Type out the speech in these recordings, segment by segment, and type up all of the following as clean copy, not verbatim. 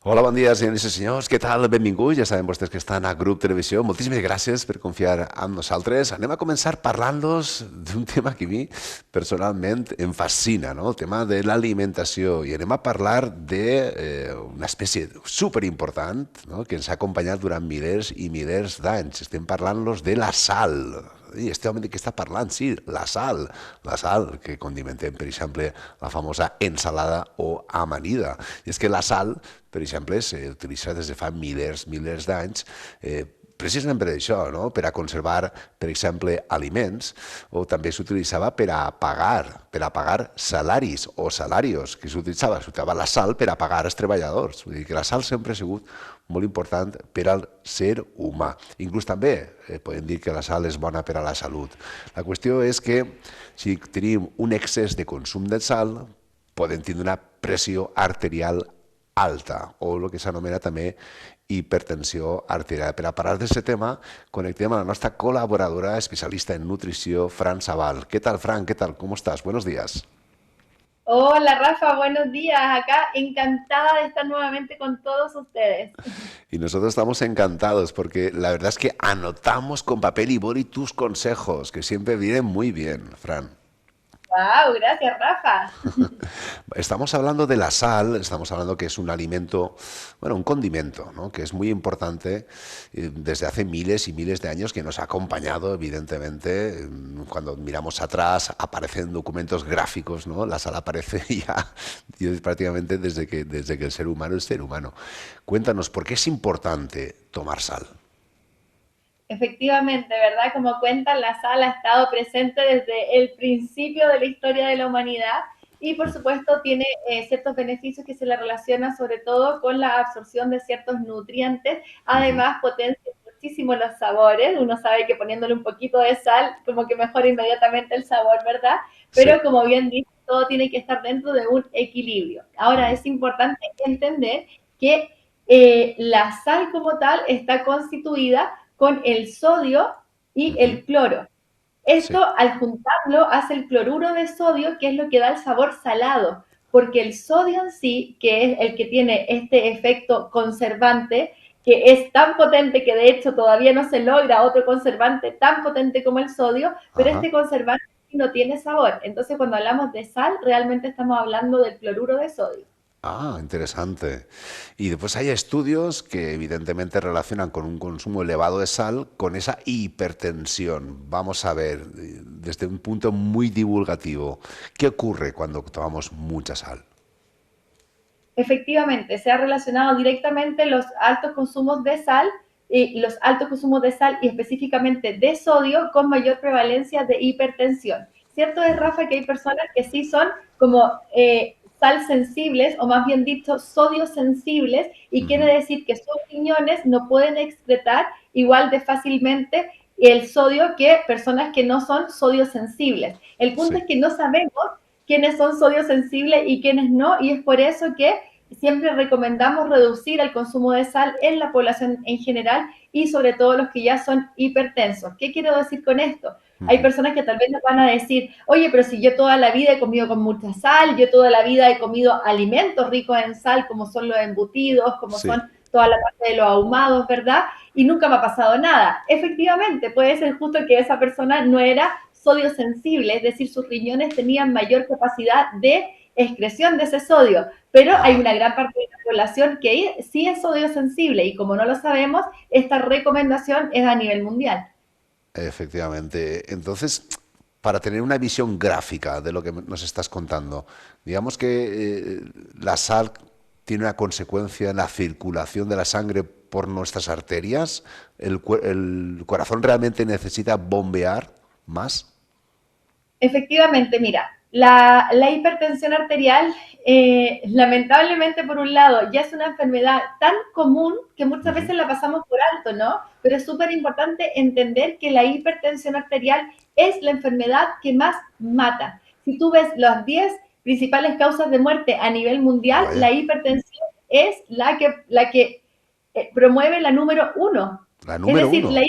Hola, bon dia, senyores i senyors. Què tal? Benvinguts. Ja saben vostès que estan a Grup Televisió. Moltíssimes gràcies per confiar en nosaltres. Anem a començar parlant-los d'un tema que a mi personalment em fascina, no? El tema de l'alimentació. I anem a parlar d'una espècie superimportant, no? Que ens ha acompanyat durant milers i milers d'anys. Estem parlant-los de la sal. I este home de què està parlant? Sí, la sal que condimentem, per exemple, la famosa ensalada o amanida. I és que la sal, per exemple, s'utilitza des de fa milers d'anys, precisament per això, no? Per a conservar, per exemple, aliments, o també s'utilitzava per a pagar salaris o salarios, que s'utilitzava la sal per a pagar els treballadors. Vull dir que la sal sempre ha sigut molt important per al ser humà. Inclús també podem dir que la sal és bona per a la salut. La qüestió és que si tenim un excés de consum de sal, podem tindre una pressió arterial alta o el que s'anomena també hipertensió arterial. Per a parlar d'aquest tema, connectem a la nostra col·laboradora especialista en nutrició, Fran Sabal. ¿Qué tal, Fran? ¿Qué tal? ¿Cómo estás? Buenos días. Hola Rafa, buenos días. Acá encantada de estar nuevamente con todos ustedes. Y nosotros estamos encantados porque la verdad es que anotamos con papel y boli tus consejos, que siempre vienen muy bien, Fran. Wow, gracias Rafa. Estamos hablando de la sal, estamos hablando que es un alimento, bueno, un condimento, ¿no? Que es muy importante desde hace miles y miles de años que nos ha acompañado, evidentemente. Cuando miramos atrás, aparecen documentos gráficos, ¿no? La sal aparece ya prácticamente desde que el ser humano es ser humano. Cuéntanos, ¿por qué es importante tomar sal? Efectivamente, ¿verdad? Como cuentan, la sal ha estado presente desde el principio de la historia de la humanidad y por supuesto tiene ciertos beneficios que se le relacionan sobre todo con la absorción de ciertos nutrientes. Ujú. Además, potencia muchísimo los sabores. Uno sabe que poniéndole un poquito de sal como que mejora inmediatamente el sabor, ¿verdad? Sí. Pero como bien dice, todo tiene que estar dentro de un equilibrio. Ahora, Ujú. es importante entender que la sal como tal está constituida con el sodio y Ujú. el cloro. Sí. Esto al juntarlo hace el cloruro de sodio, que es lo que da el sabor salado, porque el sodio en sí, que es el que tiene este efecto conservante, que es tan potente que de hecho todavía no se logra otro conservante tan potente como el sodio, pero Ajá. este conservante no tiene sabor. Entonces cuando hablamos de sal, realmente estamos hablando del cloruro de sodio. Ah, interesante. Y después hay estudios que evidentemente relacionan con un consumo elevado de sal con esa hipertensión. Vamos a ver, desde un punto muy divulgativo, ¿qué ocurre cuando tomamos mucha sal? Efectivamente, se ha relacionado directamente los altos consumos de sal y los altos consumos de sal y específicamente de sodio con mayor prevalencia de hipertensión. Cierto es, Rafa, que hay personas que sí son como sal sensibles o más bien dicho sodio sensibles y quiere Ujú. decir que sus riñones no pueden excretar igual de fácilmente el sodio que personas que no son sodio sensibles. El punto Sí. es que no sabemos quiénes son sodio sensibles y quiénes no y es por eso que siempre recomendamos reducir el consumo de sal en la población en general y sobre todo los que ya son hipertensos. ¿Qué quiero decir con esto? Hay Ujú. personas que tal vez nos van a decir, oye, pero si yo toda la vida he comido con mucha sal, yo toda la vida he comido alimentos ricos en sal, como son los embutidos, como Sí. son toda la parte de los ahumados, ¿verdad? Y nunca me ha pasado nada. Efectivamente, puede ser justo que esa persona no era sodio sensible, es decir, sus riñones tenían mayor capacidad de excreción de ese sodio, pero hay Ajá. una gran parte de la población que sí es sodio sensible y como no lo sabemos, esta recomendación es a nivel mundial. Efectivamente. Entonces, para tener una visión gráfica de lo que nos estás contando, digamos que la sal tiene una consecuencia en la circulación de la sangre por nuestras arterias. El corazón realmente necesita bombear más. Efectivamente, mira, la hipertensión arterial, lamentablemente por un lado, ya es una enfermedad tan común que muchas Ujú. veces la pasamos por alto, ¿no? Pero es súper importante entender que la hipertensión arterial es la enfermedad que más mata. Si tú ves las 10 principales causas de muerte a nivel mundial, la Vaya, hipertensión es la que promueve la número uno. la Es número decir, uno.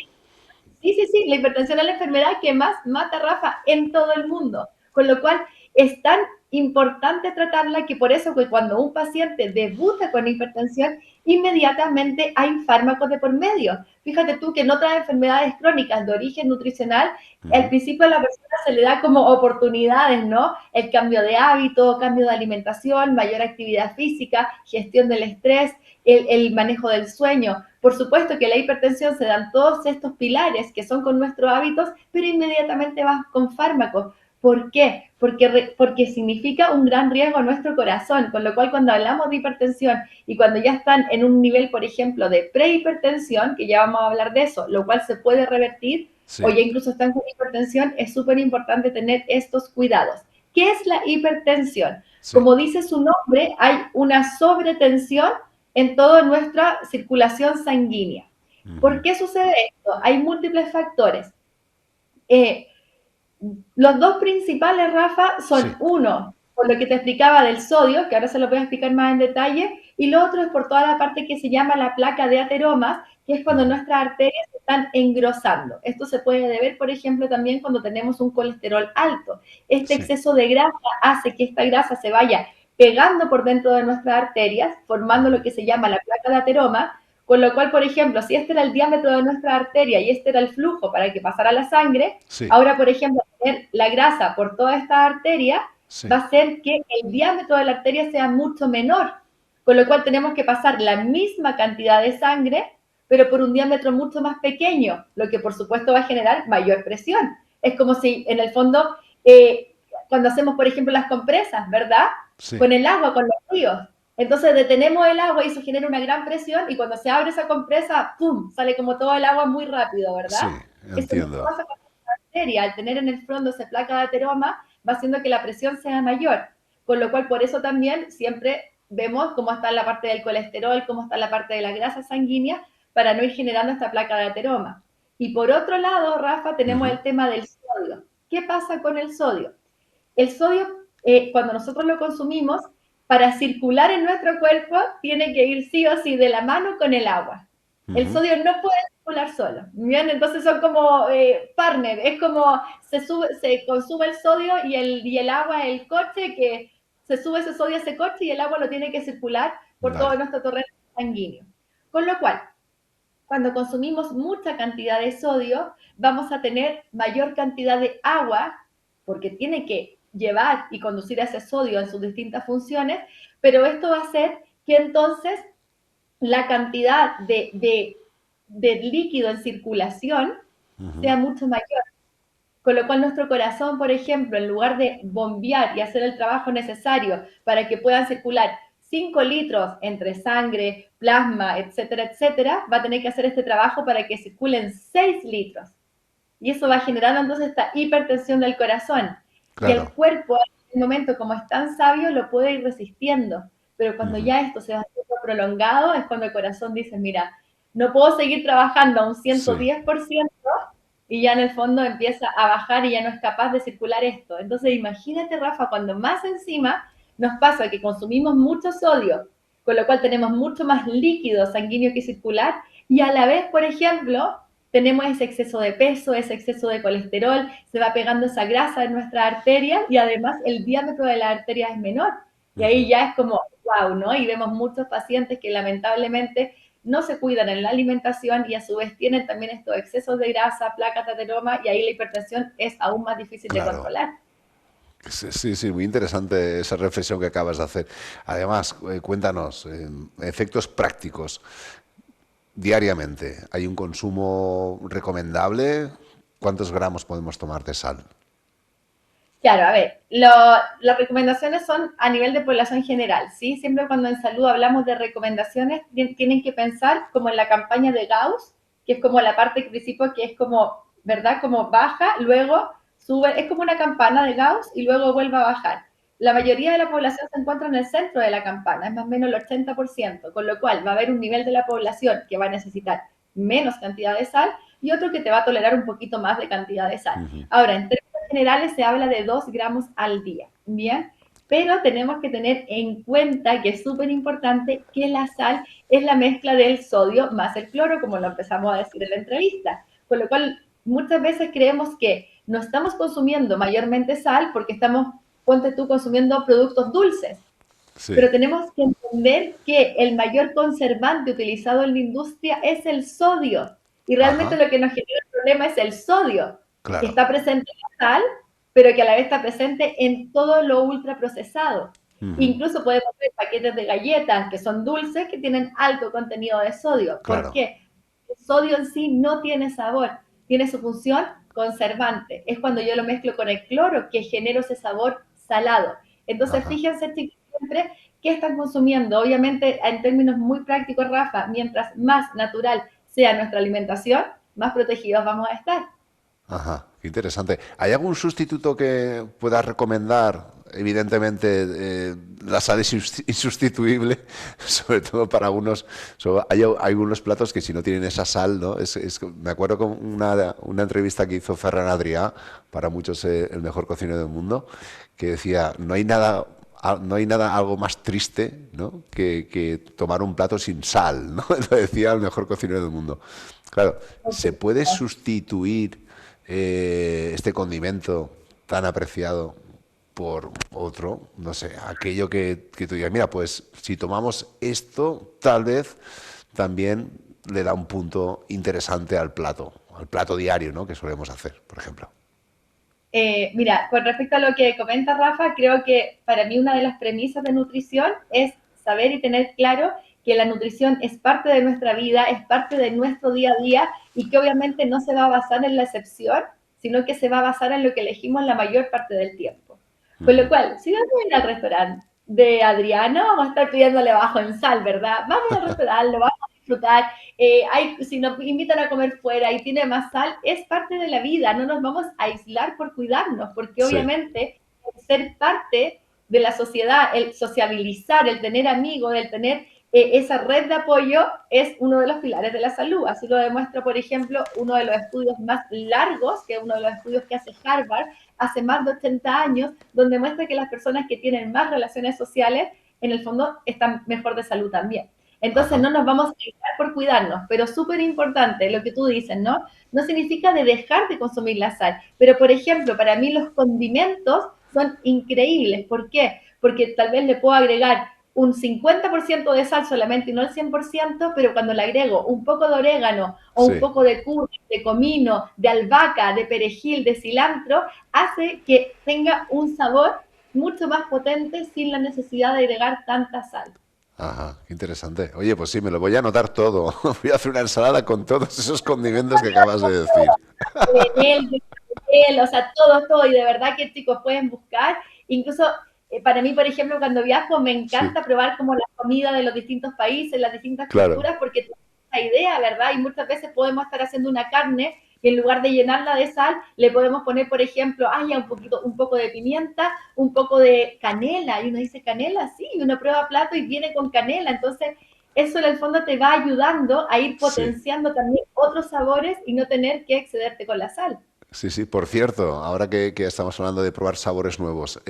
sí, sí, sí, la hipertensión es la enfermedad que más mata, Rafa, en todo el mundo. Con lo cual, es tan importante tratarla, que por eso que cuando un paciente debuta con hipertensión, inmediatamente hay fármacos de por medio. Fíjate tú que en otras enfermedades crónicas de origen nutricional, al principio a la persona se le da como oportunidades, ¿no? El cambio de hábito, cambio de alimentación, mayor actividad física, gestión del estrés, el manejo del sueño. Por supuesto que la hipertensión se dan todos estos pilares que son con nuestros hábitos, pero inmediatamente vas con fármacos. ¿Por qué? Porque significa un gran riesgo a nuestro corazón, con lo cual cuando hablamos de hipertensión y cuando ya están en un nivel, por ejemplo, de prehipertensión, que ya vamos a hablar de eso, lo cual se puede revertir, o Sí, ya incluso están con hipertensión, es súper importante tener estos cuidados. ¿Qué es la hipertensión? sí. Como dice su nombre, hay una sobretensión en toda nuestra circulación sanguínea. ¿Por Ujú. qué sucede esto? Hay múltiples factores. Eh, los dos principales, Rafa, son Sí, uno, por lo que te explicaba del sodio, que ahora se lo voy a explicar más en detalle, y lo otro es por toda la parte que se llama la placa de ateromas, que es cuando ujú, nuestras arterias se están engrosando. Esto se puede deber, por ejemplo, también cuando tenemos un colesterol alto. Este sí, exceso de grasa hace que esta grasa se vaya pegando por dentro de nuestras arterias, formando lo ujú, que se llama la placa de ateroma, con lo cual, por ejemplo, si este era el diámetro de nuestra arteria y este era el flujo para que pasara la sangre, sí, ahora, por ejemplo, tener la grasa por toda esta arteria va sí, a hacer que el diámetro de la arteria sea mucho menor, con lo cual tenemos que pasar la misma cantidad de sangre, pero por un diámetro mucho más pequeño, lo que por supuesto va a generar mayor presión. Es como si en el fondo, cuando hacemos, por ejemplo, las compresas, ¿verdad? sí, Con el agua, con los ríos. Entonces detenemos el agua y eso genera una gran presión y cuando se abre esa compresa, ¡pum!, sale como todo el agua muy rápido, ¿verdad? sí, Eso mismo entiendo. pasa con la arteria, al tener en el fondo esa placa de ateroma, va haciendo que la presión sea mayor, con lo cual por eso también siempre vemos cómo está la parte del colesterol, cómo está la parte de la grasa sanguínea, para no ir generando esta placa de ateroma. Y por otro lado, Rafa, tenemos Ujú, el tema del sodio. ¿Qué pasa con el sodio? El sodio, cuando nosotros lo consumimos, para circular en nuestro cuerpo, tiene que ir sí o sí de la mano con el agua. El ujú, sodio no puede circular solo. Bien, entonces son como partner, es como se consume el sodio y el agua, el coche, que se sube ese sodio a ese coche y el agua lo tiene que circular por todo vale, nuestro torrente sanguíneo. Con lo cual, cuando consumimos mucha cantidad de sodio, vamos a tener mayor cantidad de agua, porque tiene que llevar y conducir ese sodio en sus distintas funciones, pero esto va a hacer que entonces la cantidad de líquido en circulación ujú, sea mucho mayor. Con lo cual nuestro corazón, por ejemplo, en lugar de bombear y hacer el trabajo necesario para que puedan circular 5 litros entre sangre, plasma, etcétera, etcétera, va a tener que hacer este trabajo para que circulen 6 litros. Y eso va generando entonces esta hipertensión del corazón. Y el claro. cuerpo, en el momento como es tan sabio, lo puede ir resistiendo. Pero cuando Ujú, ya esto se va haciendo prolongado, es cuando el corazón dice, mira, no puedo seguir trabajando a un sí, 110%, y ya en el fondo empieza a bajar y ya no es capaz de circular esto. Entonces imagínate, Rafa, cuando más encima nos pasa que consumimos mucho sodio, con lo cual tenemos mucho más líquido sanguíneo que circular, y a la vez, por ejemplo, tenemos ese exceso de peso, ese exceso de colesterol, se va pegando esa grasa en nuestra arteria y además el diámetro de la arteria es menor. Y ahí ujú, ya es como, wow, ¿no? Y vemos muchos pacientes que lamentablemente no se cuidan en la alimentación y a su vez tienen también estos excesos de grasa, placas de ateroma y ahí la hipertensión es aún más difícil de claro. controlar. Sí, sí, sí, muy interesante esa reflexión que acabas de hacer. Además, cuéntanos, efectos prácticos diariamente. ¿Hay un consumo recomendable? ¿Cuántos gramos podemos tomar de sal? Claro, a ver, las recomendaciones son a nivel de población general, ¿sí? Siempre cuando en salud hablamos de recomendaciones, tienen que pensar como en la campaña de Gauss, que es como la parte que principio que es como, ¿verdad? Como baja, luego sube, es como una campana de Gauss y luego vuelve a bajar. La mayoría de la población se encuentra en el centro de la campana, es más o menos el 80%, con lo cual va a haber un nivel de la población que va a necesitar menos cantidad de sal y otro que te va a tolerar un poquito más de cantidad de sal. Ujú, Ahora, en generales se habla de 2 gramos al día, ¿bien? Pero tenemos que tener en cuenta que es súper importante que la sal es la mezcla del sodio más el cloro, como lo empezamos a decir en la entrevista. Con lo cual, muchas veces creemos que no estamos consumiendo mayormente sal porque estamos ponte tú consumiendo productos dulces. Sí. Pero tenemos que entender que el mayor conservante utilizado en la industria es el sodio. Y realmente Ajá, lo que nos genera el problema es el sodio, que claro. está presente en la sal, pero que a la vez está presente en todo lo ultraprocesado. Ujú, Incluso podemos ver paquetes de galletas que son dulces que tienen alto contenido de sodio. ¿Por claro. qué? El sodio en sí no tiene sabor, tiene su función conservante. Es cuando yo lo mezclo con el cloro que genero ese sabor salado. Entonces, Ajá. fíjense, chicos, siempre qué están consumiendo. Obviamente, en términos muy prácticos, Rafa, mientras más natural sea nuestra alimentación, más protegidos vamos a estar. Ajá, qué interesante. ¿Hay algún sustituto que puedas recomendar? Evidentemente, la sal es insustituible, sobre todo para algunos. Hay algunos platos que si no tienen esa sal, ¿no? Me acuerdo con una entrevista que hizo Ferran Adrià, para muchos el mejor cocinero del mundo, que decía, no hay nada algo más triste, ¿no? que tomar un plato sin sal, ¿no? Lo decía el mejor cocinero del mundo. Claro, ¿se puede sustituir este condimento tan apreciado por otro? No sé, aquello que tú digas, mira, pues si tomamos esto, tal vez también le da un punto interesante al plato diario, ¿no? Que solemos hacer, por ejemplo. Mira, con respecto a lo que comenta Rafa, creo que para mí una de las premisas de nutrición es saber y tener claro que la nutrición es parte de nuestra vida, es parte de nuestro día a día y que obviamente no se va a basar en la excepción, sino que se va a basar en lo que elegimos la mayor parte del tiempo. Con lo Ujú. cual, si vamos a ir al restaurante de Adriano, vamos a estar pidiéndole bajo en sal, ¿verdad? Vamos al restaurante, lo vamos a disfrutar, si nos invitan a comer fuera y tiene más sal, es parte de la vida, no nos vamos a aislar por cuidarnos, porque Sí, obviamente ser parte de la sociedad, el sociabilizar, el tener amigos, el tener esa red de apoyo es uno de los pilares de la salud. Así lo demuestra, por ejemplo, uno de los estudios más largos, que es uno de los estudios que hace Harvard hace más de 80 años, donde muestra que las personas que tienen más relaciones sociales, en el fondo, están mejor de salud también. Entonces ajá, no nos vamos a quitar por cuidarnos, pero súper importante lo que tú dices, ¿no? No significa de dejar de consumir la sal, pero por ejemplo, para mí los condimentos son increíbles. ¿Por qué? Porque tal vez le puedo agregar un 50% de sal solamente y no el 100%, pero cuando le agrego un poco de orégano o un sí. poco de curry, de comino, de albahaca, de perejil, de cilantro, hace que tenga un sabor mucho más potente sin la necesidad de agregar tanta sal. Ajá, qué interesante. Oye, pues sí, me lo voy a anotar todo. Voy a hacer una ensalada con todos esos condimentos que acabas de decir. De él, o sea, todo, todo, y de verdad que chicos pueden buscar, incluso para mí, por ejemplo, cuando viajo me Sí, encanta probar como la comida de los distintos países, las distintas claro. culturas, porque tengo esa idea, ¿verdad? Y muchas veces podemos estar haciendo una carne y en lugar de llenarla de sal, le podemos poner, por ejemplo, un poco de pimienta, un poco de canela, y uno dice canela, sí, y uno prueba plato y viene con canela, entonces eso en el fondo te va ayudando a ir Sí. potenciando también otros sabores y no tener que excederte con la sal. Sí, sí. Por cierto, ahora que estamos hablando de probar sabores nuevos,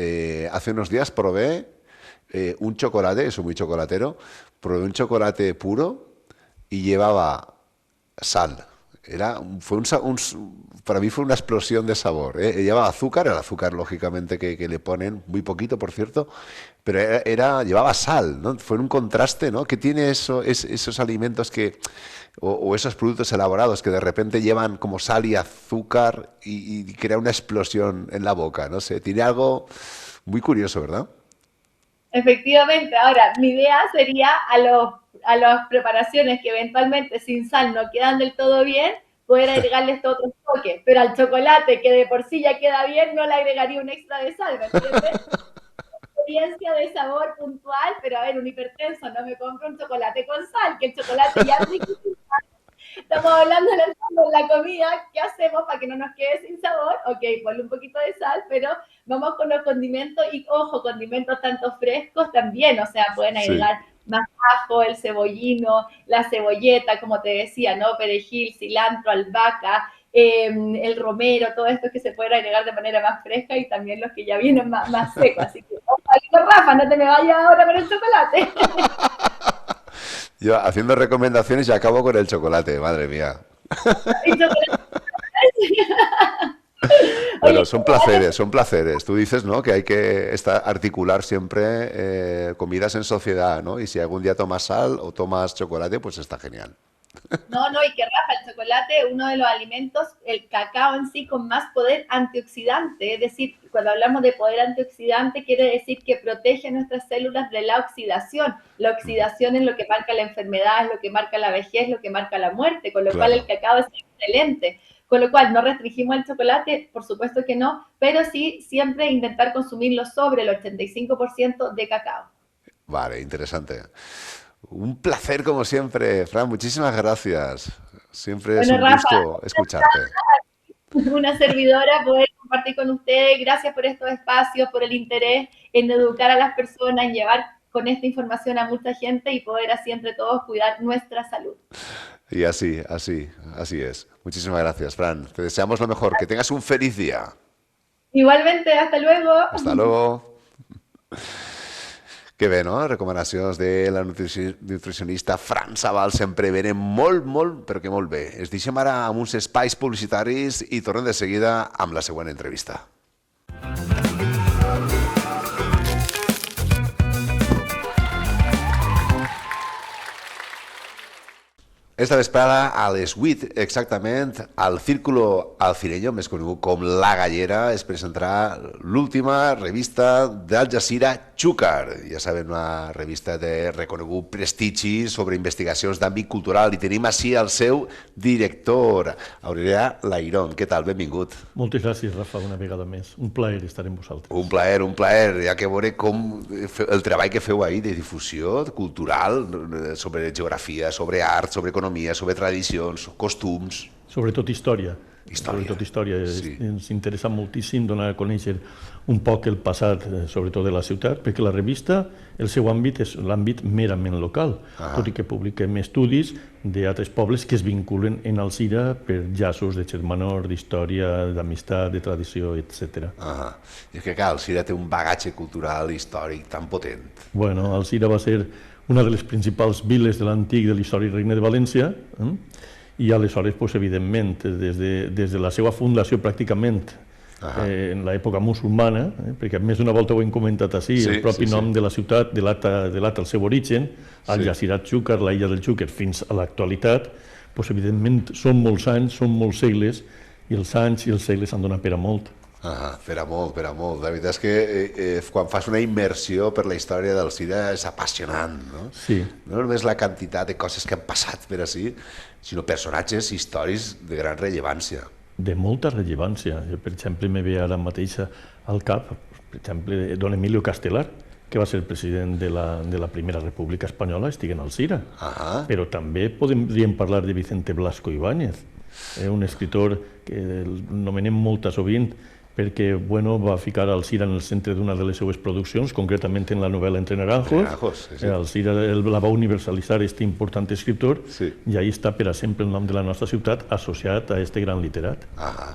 hace unos días probé un chocolate, soy muy chocolatero, probé un chocolate puro y llevaba sal. Para mí fue una explosión de sabor. ¿Eh? Llevaba azúcar, el azúcar lógicamente que le ponen, muy poquito por cierto, pero llevaba sal, ¿no? Fue un contraste, ¿no? Que tiene esos alimentos o esos productos elaborados que de repente llevan como sal y azúcar y crea una explosión en la boca, no sé, tiene algo muy curioso, ¿verdad? Efectivamente, ahora mi idea sería a las preparaciones que eventualmente sin sal no quedan del todo bien, poder agregarle estos otros toques, pero al chocolate que de por sí ya queda bien, no le agregaría un extra de sal, ¿me entiendes? Experiencia de sabor puntual, pero a ver, un hipertenso no me compro un chocolate con sal, que el chocolate ya es rico. Estamos hablando en el fondo de la comida, ¿qué hacemos para que no nos quede sin sabor? Ok, ponle un poquito de sal, pero vamos con los condimentos y ojo, condimentos tanto frescos también, o sea, pueden Sí, agregar más ajo, el cebollino, la cebolleta, como te decía, ¿no? Perejil, cilantro, albahaca, el romero, todo esto que se puede agregar de manera más fresca y también los que ya vienen más secos. Así que, ojo, Rafa, no te me vayas ahora con el chocolate. yo haciendo recomendaciones y acabo con el chocolate, madre mía. Y chocolate. Bueno, Oye, son placeres, son placeres. Tú dices, ¿no? Que hay que articular siempre comidas en sociedad, ¿no? Y si algún día tomas sal o tomas chocolate, pues está genial. no, no, y que Rafa, el chocolate es uno de los alimentos, el cacao en sí, con más poder antioxidante. Es decir, cuando hablamos de poder antioxidante, quiere decir que protege nuestras células de la oxidación. La oxidación es lo que marca la enfermedad, es lo que marca la vejez, lo que marca la muerte, con lo cual el Claro. cacao es excelente. Con lo cual, no restringimos el chocolate, por supuesto que no, pero sí siempre intentar consumirlo sobre el 85% de cacao. Vale, interesante. Un placer como siempre, Fran. Muchísimas gracias. Siempre es Bueno, un Rafa, gusto escucharte. una servidora poder compartir con ustedes. Gracias por estos espacios, por el interés en educar a las personas, en llevar con esta información a mucha gente y poder así entre todos cuidar nuestra salud. Y así es. Muchísimas gracias, Fran. Te deseamos lo mejor. Que tengas un feliz día. Igualmente, hasta luego. Hasta luego. Que bé, no? Recomanacions de la nutricionista Fran Sabal sempre venen molt, però que molt bé. Es deixem ara amb uns espais publicitaris i tornem de seguida amb la següent entrevista. Esta vesprada, a les 8 exactament, al Círculo Alcireño, més conegut com La Gallera, es presentarà l'última revista d'Al Jazeera, Xúcar. Ja saben, una revista de reconegut prestigi sobre investigacions d'àmbit cultural. I tenim així el seu director, Aurelià Lairón. Què tal? Benvingut. Moltes gràcies, Rafa, una vegada més. Un plaer estar amb vosaltres. Un plaer. Ja que veure com el treball que feu ahir de difusió cultural sobre geografia, sobre art, sobre economia, sobre tradicions, costums. Sobretot història. Sobretot història. Sí. Ens interessa moltíssim donar a conèixer un poc el passat, sobretot de la ciutat, perquè la revista, el seu àmbit és l'àmbit merament local, tot i que publiquem estudis d'altres pobles que es vinculen en Alzira per llaços de germanor, d'història, d'amistat, de tradició, etc. I és que, clar, Alzira té un bagatge cultural històric tan potent. Bueno, Alzira va ser una de les principals viles de l'antic de l'històric Regne de València, i aleshores, evidentment, des de la seva fundació pràcticament en l'època musulmana, perquè més d'una volta ho hem comentat així, el propi nom de la ciutat delata el seu origen, Al Jazeera Xúcar, la illa del Xúquer, fins a l'actualitat, evidentment són molts anys, són molts segles, i els anys i els segles han donat per a molt. Per a molt. La veritat és que quan fas una immersió per la història d'Alzira és apassionant, no? Sí. No només la quantitat de coses que han passat per així, sinó personatges històrics de gran rellevància. De molta rellevància. Jo, per exemple, me ve ara mateix al cap, per exemple, don Emilio Castelar, que va ser president de la Primera República Espanyola, estigui en Alzira. Però també podríem parlar de Vicente Blasco Ibáñez, un escritor que el nomenem molt sovint, perquè va ficar Alzira en el centre d'una de les seues produccions, concretament en la novel·la Entre Naranjos. Alzira la va universalitzar aquest important escriptor i ahí està per a sempre el nom de la nostra ciutat associat a aquest gran literat.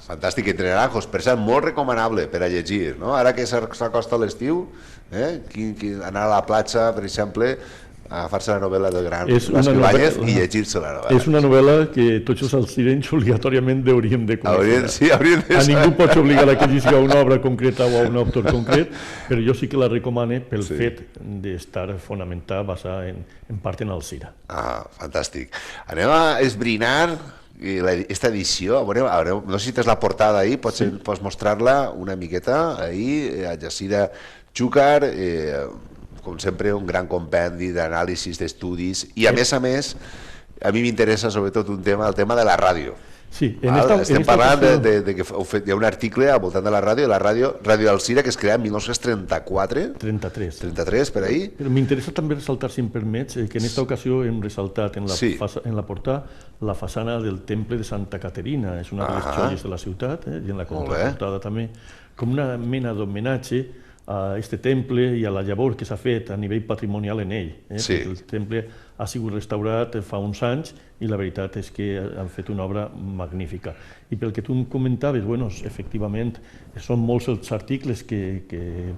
Fantàstic. Entre Naranjos, per cert, molt recomanable per a llegir, no? Ara que s'acosta l'estiu, anar a la platja, per exemple, agafar-se la novel·la del gran Blasco Ibáñez i llegir-se la novel·la. És una novel·la que tots els alzirenys obligatòriament hauríem de conèixer. Sí, hauríem de saber. A ningú pots obligar a que llegeixi una obra concreta o a un autor concret, però jo sí que la recomane pel fet d'estar fonamentada, basada en part en Alzira. Fantàstic. Anem a esbrinar aquesta edició. No sé si tens la portada ahí, pots mostrar-la una miqueta ahí, a Jazeera Xúcar, com sempre, un gran compendi d'anàlisis, d'estudis, i a més, a mi m'interessa sobretot un tema, el tema de la ràdio. Sí, estem parlant que hi ha un article al voltant de la ràdio Alzira, que es crea en 1934. 33, per ahí. Però m'interessa també ressaltar, si em permets, que en aquesta ocasió hem ressaltat en la portada la façana del temple de Santa Caterina, és una de les joies de la ciutat, i en la contraportada també, com una mena d'homenatge a aquest temple i a la llavor que s'ha fet a nivell patrimonial en ell. El temple ha sigut restaurat fa uns anys i la veritat és que han fet una obra magnífica. I pel que tu em comentaves, bueno, efectivament, són molts els articles que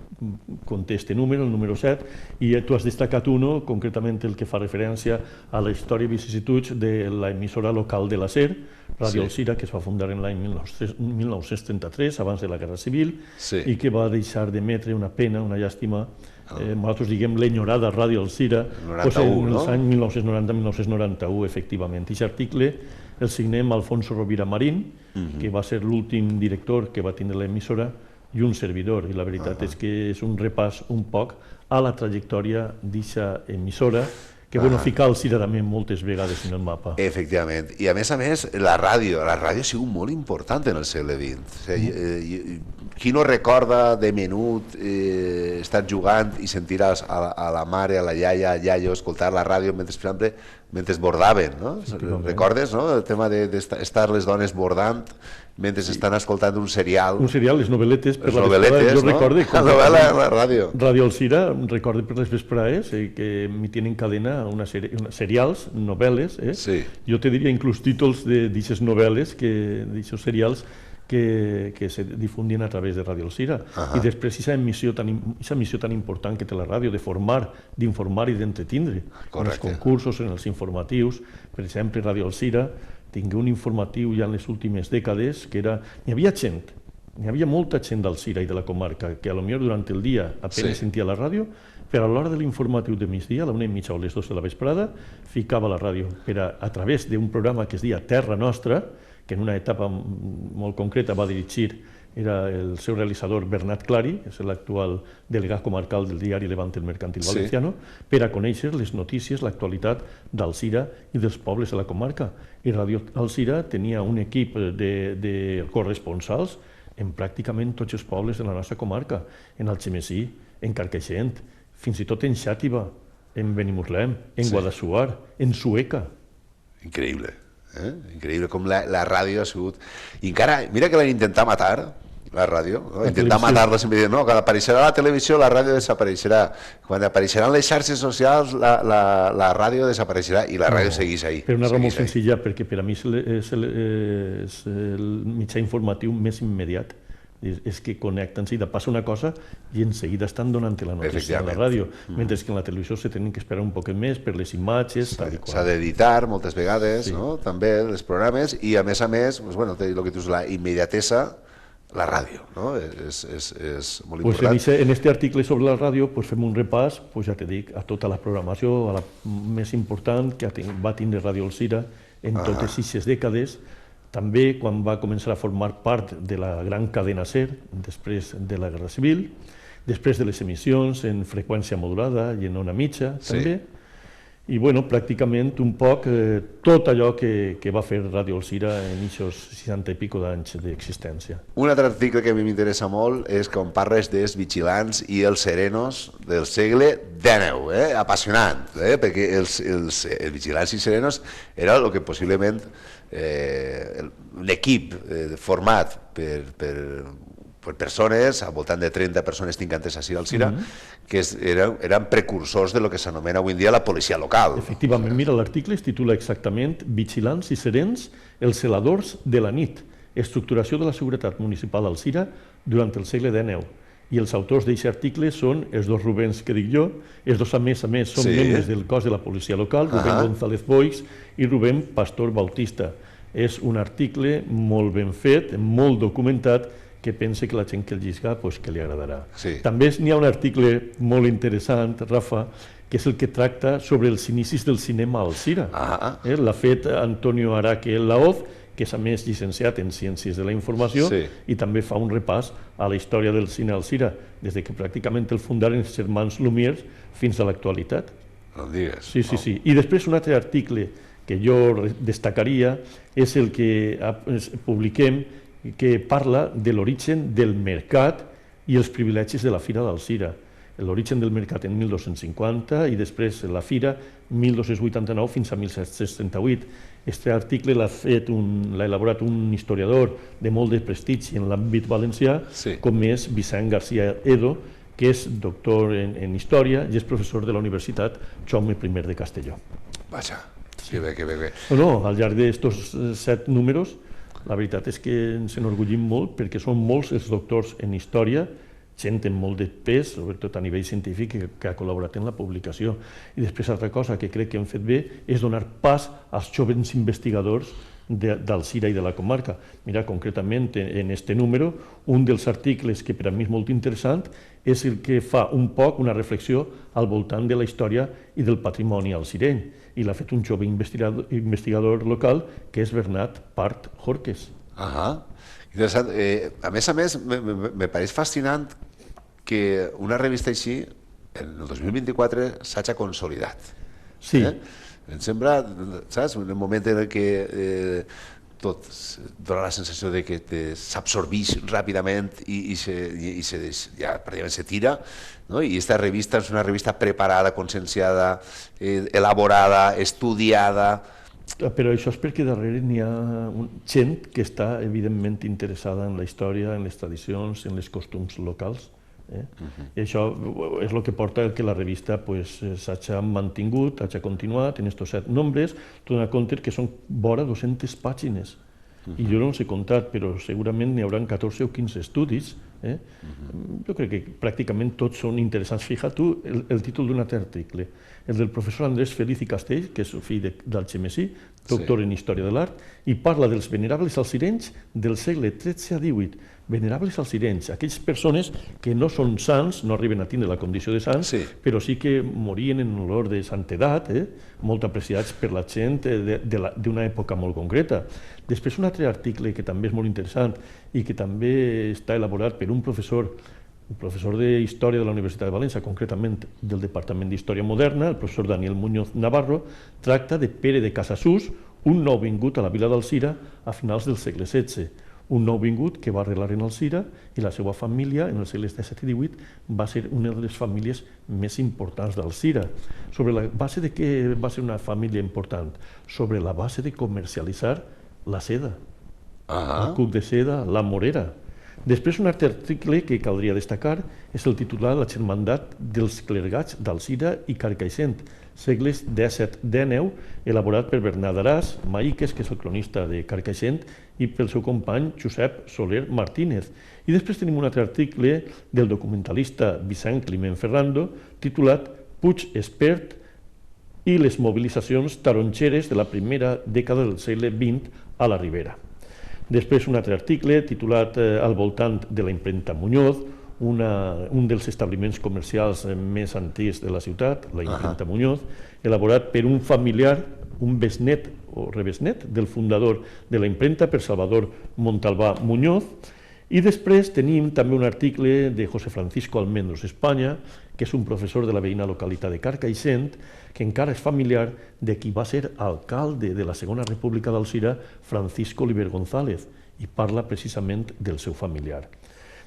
conté este número, el número 7, i tu has destacat uno, concretament el que fa referència a la història i vicissituds de l'emissora local de la SER, Ràdio Alzira, que es va fundar en l'any 1933, abans de la Guerra Civil, i que va deixar d'emetre una pena, una llàstima, nosaltres diguem l'enyorada Ràdio Alzira, en els anys 1990-1991, efectivament. Aquest article el signem Alfonso Rovira Marín, que va ser l'últim director que va tindre l'emissora, i un servidor, i la veritat és que és un repàs un poc a la trajectòria d'aquesta emissora, que bueno, ficar Alzira també moltes vegades en el mapa. Efectivament. I a més, la ràdio ha sigut molt important en el segle XX. Qui no recorda de menut estar jugant i sentir a la mare, a la iaia, al iaio, escoltar la ràdio mentre bordaven, no? Recordes, no? El tema d'estar les dones bordant mentre estan escoltant un serial. Un serial, les novel·letes per la vesprada. Jo recordo... La novel·la a la ràdio. Ràdio Alzira, recordo per les vesprades que emitien en cadena serials, novel·les. Jo te diria inclús títols d'aquestes novel·les, d'aquests serials, que se difundien a través de Ràdio Alzira. I després aquesta missió tan important que té la ràdio de formar, d'informar i d'entretindre. En els concursos, en els informatius. Per exemple, Ràdio Alzira tingué un informatiu ja en les últimes dècades que era... N'hi havia gent, n'hi havia molta gent d'Alzira i de la comarca que potser durant el dia apenas sentia la ràdio, però a l'hora de l'informatiu de migdia, a la 1:30 o les 2 de la vesprada, ficava la ràdio a través d'un programa que es deia Terra Nostra, que en una etapa molt concreta va dirigir, era el seu realitzador Bernat Clari, que és l'actual delegat comarcal del diari Levante el Mercantil Valenciano, per a conèixer les notícies, l'actualitat d'Alzira i dels pobles de la comarca. I Ràdio Alzira tenia un equip de corresponsals en pràcticament tots els pobles de la nostra comarca, en Algemesí, en Carcaixent, fins i tot en Xàtiva, en Benimuslem, en Guadassuar, en Sueca. Increïble. Increïble com la ràdio ha sigut... I encara, mira que l'han intentat matar, la ràdio, intentar matar-la sempre dient, no, quan apareixerà la televisió la ràdio desapareixerà, quan apareixeran les xarxes socials la ràdio desapareixerà i la ràdio segueix ahí. Per una raó molt senzilla, perquè per a mi és el mitjà informatiu més immediat. És que connecten, passa una cosa i en seguida estan donant la notícia a la ràdio, mentre que en la televisió se tenen que esperar un poc més per les imatges, tal i qual. S'ha d'editar moltes vegades, també, els programes, i a més, el que tu dius, la immediatesa, la ràdio, és molt important. En aquest article sobre la ràdio fem un repàs, ja te dic, a tota la programació, a la més important que va tindre Ràdio Alzira en totes 6 dècades, també quan va començar a formar part de la gran cadena SER, després de la Guerra Civil, després de les emissions en freqüència modulada i en ona mitja, també. I, pràcticament un poc tot allò que va fer Ràdio Alzira en aquests 60 i pico d'anys d'existència. Un altre article que a mi m'interessa molt és quan parles dels vigilants i els serenos del segle XIX, apassionant, perquè els vigilants i serenos era el que possiblement un equip format per persones, al voltant de 30 persones tincantes així a Alzira, que eren precursors de lo que s'anomena avui en dia la policia local. Efectivament, mira, l'article es titula exactament Vigilants i serens, els celadors de la nit, estructuració de la seguretat municipal a Alzira durant el segle XIX. I els autors d'aquest article són els dos Rubens que dic jo, els dos a més són membres del cos de la policia local, Rubén González Boix i Rubén Pastor Bautista. És un article molt ben fet, molt documentat, que pense que la gent que el llisga que li agradarà. També n'hi ha un article molt interessant, Rafa, que és el que tracta sobre els inicis del cinema a Alzira. L'ha fet Antonio Araque Laoz, que és a més llicenciat en Ciències de la Informació, i també fa un repàs a la història del cine a Alzira, des que pràcticament el fundaren els germans Lumière fins a l'actualitat. No em digues. Sí. I després un altre article que jo destacaria és el que publiquem, que parla de l'origen del mercat i els privilegis de la Fira d'Alzira. L'origen del mercat en 1250 i després la Fira 1289 fins a 1738. Aquest article l'ha elaborat un historiador de molt de prestigi en l'àmbit valencià, com és Vicent García Edo, que és doctor en Història i és professor de la Universitat Jaume I de Castelló. Vaja, que bé, que bé, bé. No, al llarg d'estos 7 números, la veritat és que ens enorgullim molt perquè són molts els doctors en història, gent amb molt de pes, sobretot a nivell científic, que ha col·laborat en la publicació. I després, altra cosa que crec que hem fet bé és donar pas als jovens investigadors d'Alzira i de la comarca. Mira, concretament, en este número, un dels articles que per a mi és molt interessant és el que fa un poc una reflexió al voltant de la història i del patrimoni alzireny, i l'ha fet un jove investigador local, que és Bernat Part Jorques. Interessant. A més, me pareix fascinant que una revista així, en el 2024, s'hagi consolidat. Sí. Em sembla, saps, un moment en què tot dona la sensació de que s'absorbeix ràpidament i ja pràcticament se tira, no? I aquesta revista és una revista preparada, conscienciada, elaborada, estudiada. Però això és perquè darrere n'hi ha gent que està evidentment interessada en la història, en les tradicions, en els costums locals. I això és el que porta que la revista s'hagi mantingut, hagi continuat en aquests 7 nombres, donant compte que són vora 200 pàgines. I jo no els he comptat, però segurament n'hi haurà 14 o 15 estudis. Jo crec que pràcticament tots són interessants. Fixa't tu el títol d'un altre article, el del professor Andrés Feliz i Castell, que és fill d'Algemesí, doctor en Història de l'Art, i parla dels venerables alzirenys del segle XIII a XVIII. Venerables alzirenys, aquelles persones que no són sants, no arriben a tindre la condició de sants, però sí que morien en olor de santedat, molt apreciats per la gent d'una època molt concreta. Després un altre article que també és molt interessant i que també està elaborat per un professor d'Història de la Universitat de València, concretament del Departament d'Història Moderna, el professor Daniel Muñoz Navarro, tracta de Pere de Casassús, un nouvingut a la vila d'Alzira a finals del segle XVI. Un nouvingut que va arrelar en Alzira i la seva família, en els segles XVII i XVIII, va ser una de les famílies més importants d'Alzira. Sobre la base de què va ser una família important? Sobre la base de comercialitzar la seda, el cuc de seda, la morera. Després, un altre article que caldria destacar és el titular de la Germandat dels Clergats d'Alzira i Carcaixent, segles XVII-XIX, elaborat per Bernat Aràs Maíques, que és el cronista de Carcaixent, i pel seu company Josep Soler Martínez. I després tenim un altre article del documentalista Vicent Climent Ferrando, titulat Puig Espert i les mobilitzacions tarongeres de la primera dècada del segle XX a la Ribera. Després un altre article titulat Al voltant de la impremta Muñoz, un dels establiments comercials més antics de la ciutat, la impremta Muñoz, elaborat per un familiar, un besnet o rebesnet del fundador de la impremta, per Salvador Montalbà Muñoz. I després tenim també un article de José Francisco Almendros Espanya, que és un professor de la veïna localitat de Carcaixent, que encara és familiar de qui va ser alcalde de la Segona República d'Alzira, Francisco Oliver González, i parla precisament del seu familiar.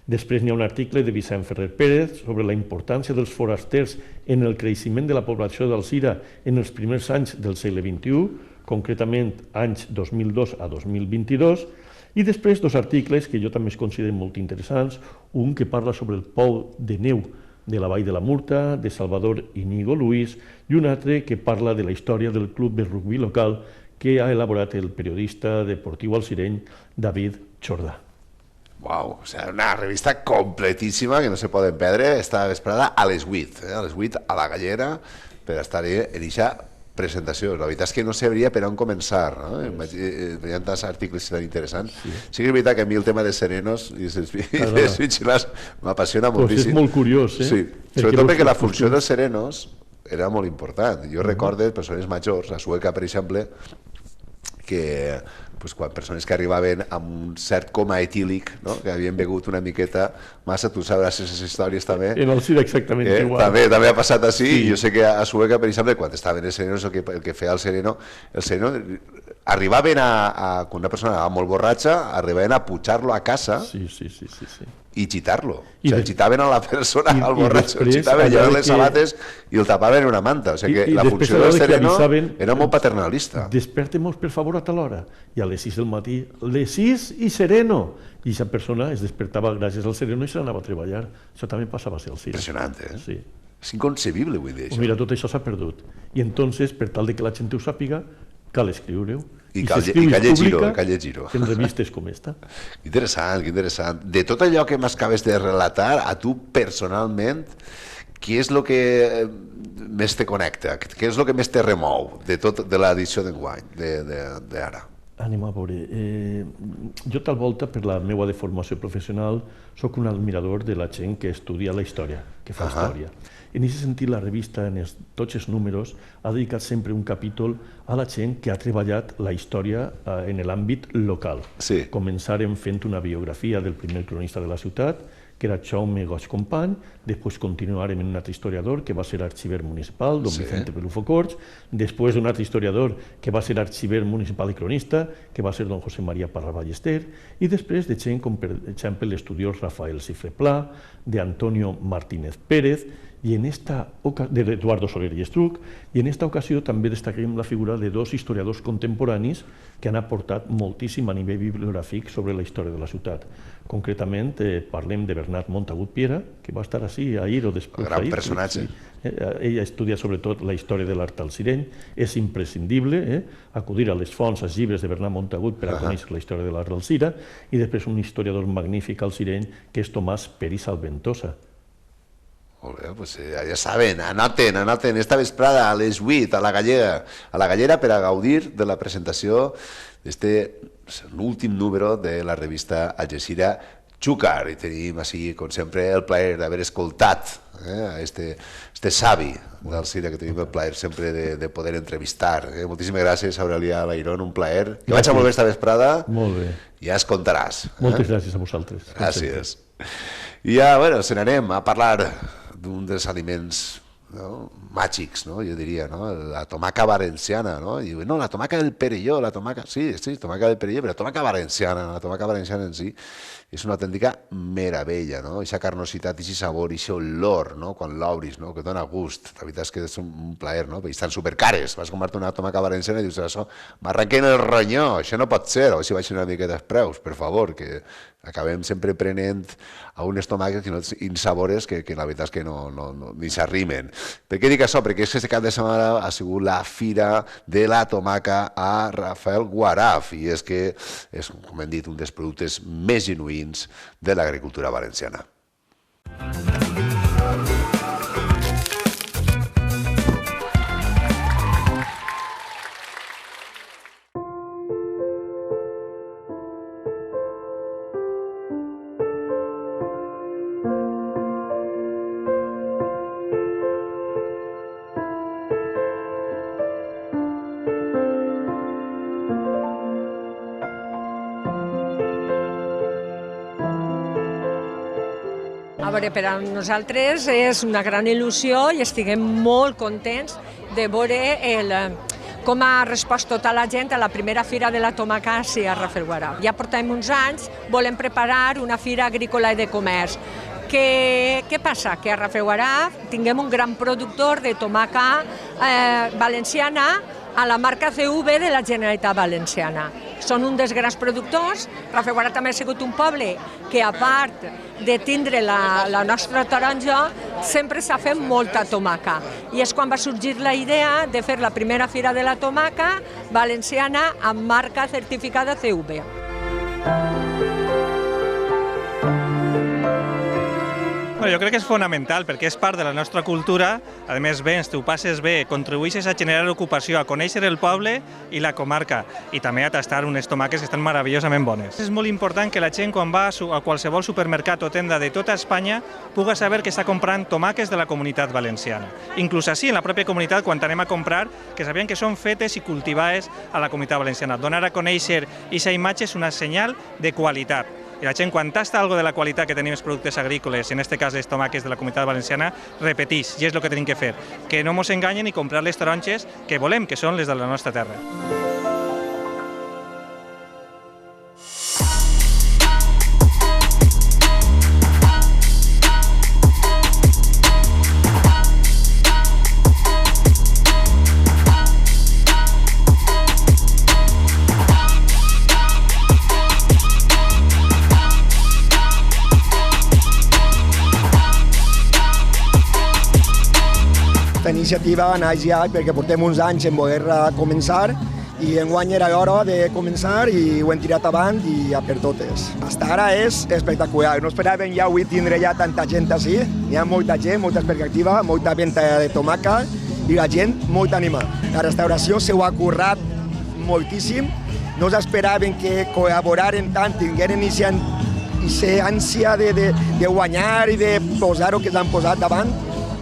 Després n'hi ha un article de Vicent Ferrer Pérez sobre la importància dels forasters en el creixement de la població d'Alzira en els primers anys del segle XXI, concretament anys 2002 a 2022, i després 2 articles que jo també es considero molt interessants, un que parla sobre el pou de neu de la Vall de la Murta, de Salvador Íñigo Luis, i un altre que parla de la història del club de rugby local que ha elaborat el periodista deportiu alzireny David Jordà. Uau, o sigui, una revista completíssima que no se poden perdre, està vesprada a les 8, a les 8 a la Gallera, per estar-hi en aquesta presentació. La veritat és que no sabria per on començar, no? Hi ha tants articles tan interessants. Sí que és veritat que a mi el tema de serenos i les vitxilars m'apassiona moltíssim. És molt curiós, eh? Sí, sobretot perquè la funció dels serenos era molt important. Jo recordo persones majors, a Sueca, per exemple, que quan persones que arribaven amb un cert coma etílic, que havien begut una miqueta massa, tu sabràs aquestes històries també. En Alzira exactament igual. També ha passat així, i jo sé que a Sueca, per exemple, quan estaven els serenos, el que feia el sereno, arribaven quan una persona anava molt borratxa, arribaven a pujar-lo a casa i xitar-lo. O sigui, xitaven a la persona, al borratxo, el xitaven, llevaven les sabates i el tapaven en una manta. O sigui que la funció del sereno era molt paternalista. Despertem-nos, per favor, a tal hora. I a les 6 del matí, les 6 i sereno. I aquesta persona es despertava gràcies al sereno i se n'anava a treballar. Això també passava a ser al Alzira. Impressionant, eh? Sí. És inconcebible, vull dir, això. Mira, tot això s'ha perdut. I entonces, per tal de que la gent ho sàpiga, cal escriure-ho. I cal llegir-ho. En revistes com esta. Interessant, interessant. De tot allò que m'acabes de relatar, a tu personalment, què és el que més te connecta? Què és el que més te remou de l'edició d'enguany, d'ara? Anem a veure. Jo tal volta, per la meva deformació professional, sóc un admirador de la gent que estudia la història, que fa història. En aquest sentit, la revista, en tots els números, ha dedicat sempre un capítol a la gent que ha treballat la història en l'àmbit local. Sí. Començarem fent una biografia del primer cronista de la ciutat, que era Jaume Goig Company, després continuarem en un altre historiador, que va ser arxiver municipal, don Vicente Pelufo Corts, després un altre historiador, que va ser arxiver municipal i cronista, que va ser don José María Parra Ballester, i després de gent com, per exemple, l'estudiós Rafael Cifre Pla, d'Antonio Martínez Pérez, d'Eduardo Soler i Estruc, i en aquesta ocasió també destaquem la figura de dos historiadors contemporanis que han aportat moltíssim a nivell bibliogràfic sobre la història de la ciutat. Concretament, parlem de Bernat Montagut Piera, que va estar així ahir o després d'ahir. Gran personatge. Ell estudia sobretot la història de l'art alcireny. És imprescindible acudir a les fonts, als llibres de Bernat Montagut per a conèixer la història de l'art alcira, i després un historiador magnífic alcireny que és Tomàs Peris Alventosa. Molt bé, doncs ja saben, anoten esta vesprada a les 8 a la Gallera per a gaudir de la presentació l'últim número de la revista Algesira Xúcar, i tenim així, com sempre, el plaer d'haver escoltat este savi d'Alzira, que tenim el plaer sempre de poder entrevistar. Moltíssimes gràcies, Aurelià Lairón, un plaer. Que vaig a molt bé esta vesprada. Molt bé. Ja es contaràs. Moltes gràcies a vosaltres. Gràcies. I ja, bueno, se n'anem a parlar d'un dels aliments màgics, jo diria, la tomaca valenciana. I diu, no, la tomaca del Perelló, sí, tomaca del Perelló, però la tomaca valenciana en si és una autèntica meravella, aquesta carnositat, aquest sabor, aquest olor, quan l'obris, que dona gust. La veritat és que és un plaer, perquè estan supercares. Vas comprar una tomaca valenciana i dius, això m'arrenquen el ronyó, això no pot ser, o si baixen una miqueta els preus, per favor, que acabem sempre prenent a unes tomàquetes que no insabores que la veritat és que ni s'arrimen. Per què dic això? Perquè aquest cap de setmana ha sigut la Fira de la Tomaca a Rafael Guaraf, i és que és, com hem dit, un dels productes més genuïns de l'agricultura valenciana. A veure, per a nosaltres és una gran il·lusió i estiguem molt contents de veure com ha respost tota la gent a la primera Fira de la Tomaca a Rafael Guaraf. Ja portem uns anys, volem preparar una fira agrícola i de comerç. Què passa? Que a Rafael Guaraf tinguem un gran productor de tomaca valenciana a la marca CV de la Generalitat Valenciana. Són un dels grans productors. Rafael Guaraf també ha sigut un poble que, a part de tindre la nostra taronja, sempre s'ha fet molta tomaca. I és quan va sorgir la idea de fer la primera Fira de la Tomaca valenciana amb marca certificada CV. Jo crec que és fonamental perquè és part de la nostra cultura, a més vens, tu passes bé, contribueixes a generar ocupació, a conèixer el poble i la comarca i també a tastar unes tomaques que estan meravellosament bones. És molt important que la gent quan va a qualsevol supermercat o tenda de tota Espanya puga saber que està comprant tomaques de la comunitat valenciana. Inclús així, en la pròpia comunitat, quan anem a comprar, que sabien que són fetes i cultivades a la comunitat valenciana. Donar a conèixer aquesta imatge és una senyal de qualitat. I la gent, quan tasta algo de la qualitat que tenim els productes agrícoles, en aquest cas les tomaques de la comunitat valenciana, repeteix, i és el que tenim que fer. Que no ens enganyen i comprar les taronges que volem, que són les de la nostra terra. iniciativa naix ja perquè portem uns anys en voler començar i enguany era hora de començar i ho hem tirat avant i a per totes. Fins ara és espectacular. No esperàvem ja avui tindre ja tanta gent així. Hi ha molta gent, molta expectativa, molta venda de tomaca i la gent molt animada. La restauració s'ho ha currat moltíssim. No s'esperaven que col·laboraren tant, tingueren aquesta ànsia de guanyar i de posar-ho que s'han posat davant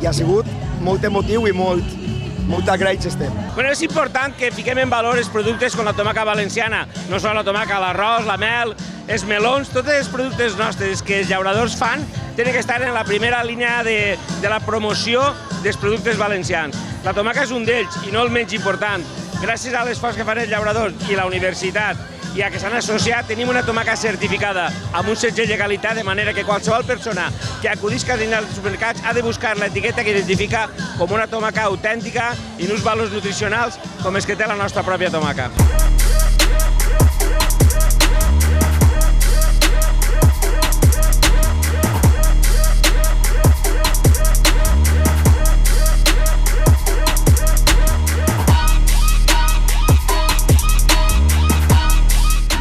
i ha sigut molt emotiu i molt agraïts estem. Bueno, és important que fiquem en valor els productes com la tomaca valenciana, no sols la tomaca, l'arròs, la mel, els melons, tots els productes nostres que els llauradors fan tenen que estar en la primera línia de la promoció dels productes valencians. La tomaca és un d'ells i no el menys important. Gràcies a l'esforç que fan els llauradors i la universitat i a que s'han associat, tenim una tomaca certificada amb un setge de qualitat, de manera que qualsevol persona que acudisca dins dels supermercats ha de buscar l'etiqueta que identifica com una tomaca autèntica i uns valors nutricionals com els que té la nostra pròpia tomaca.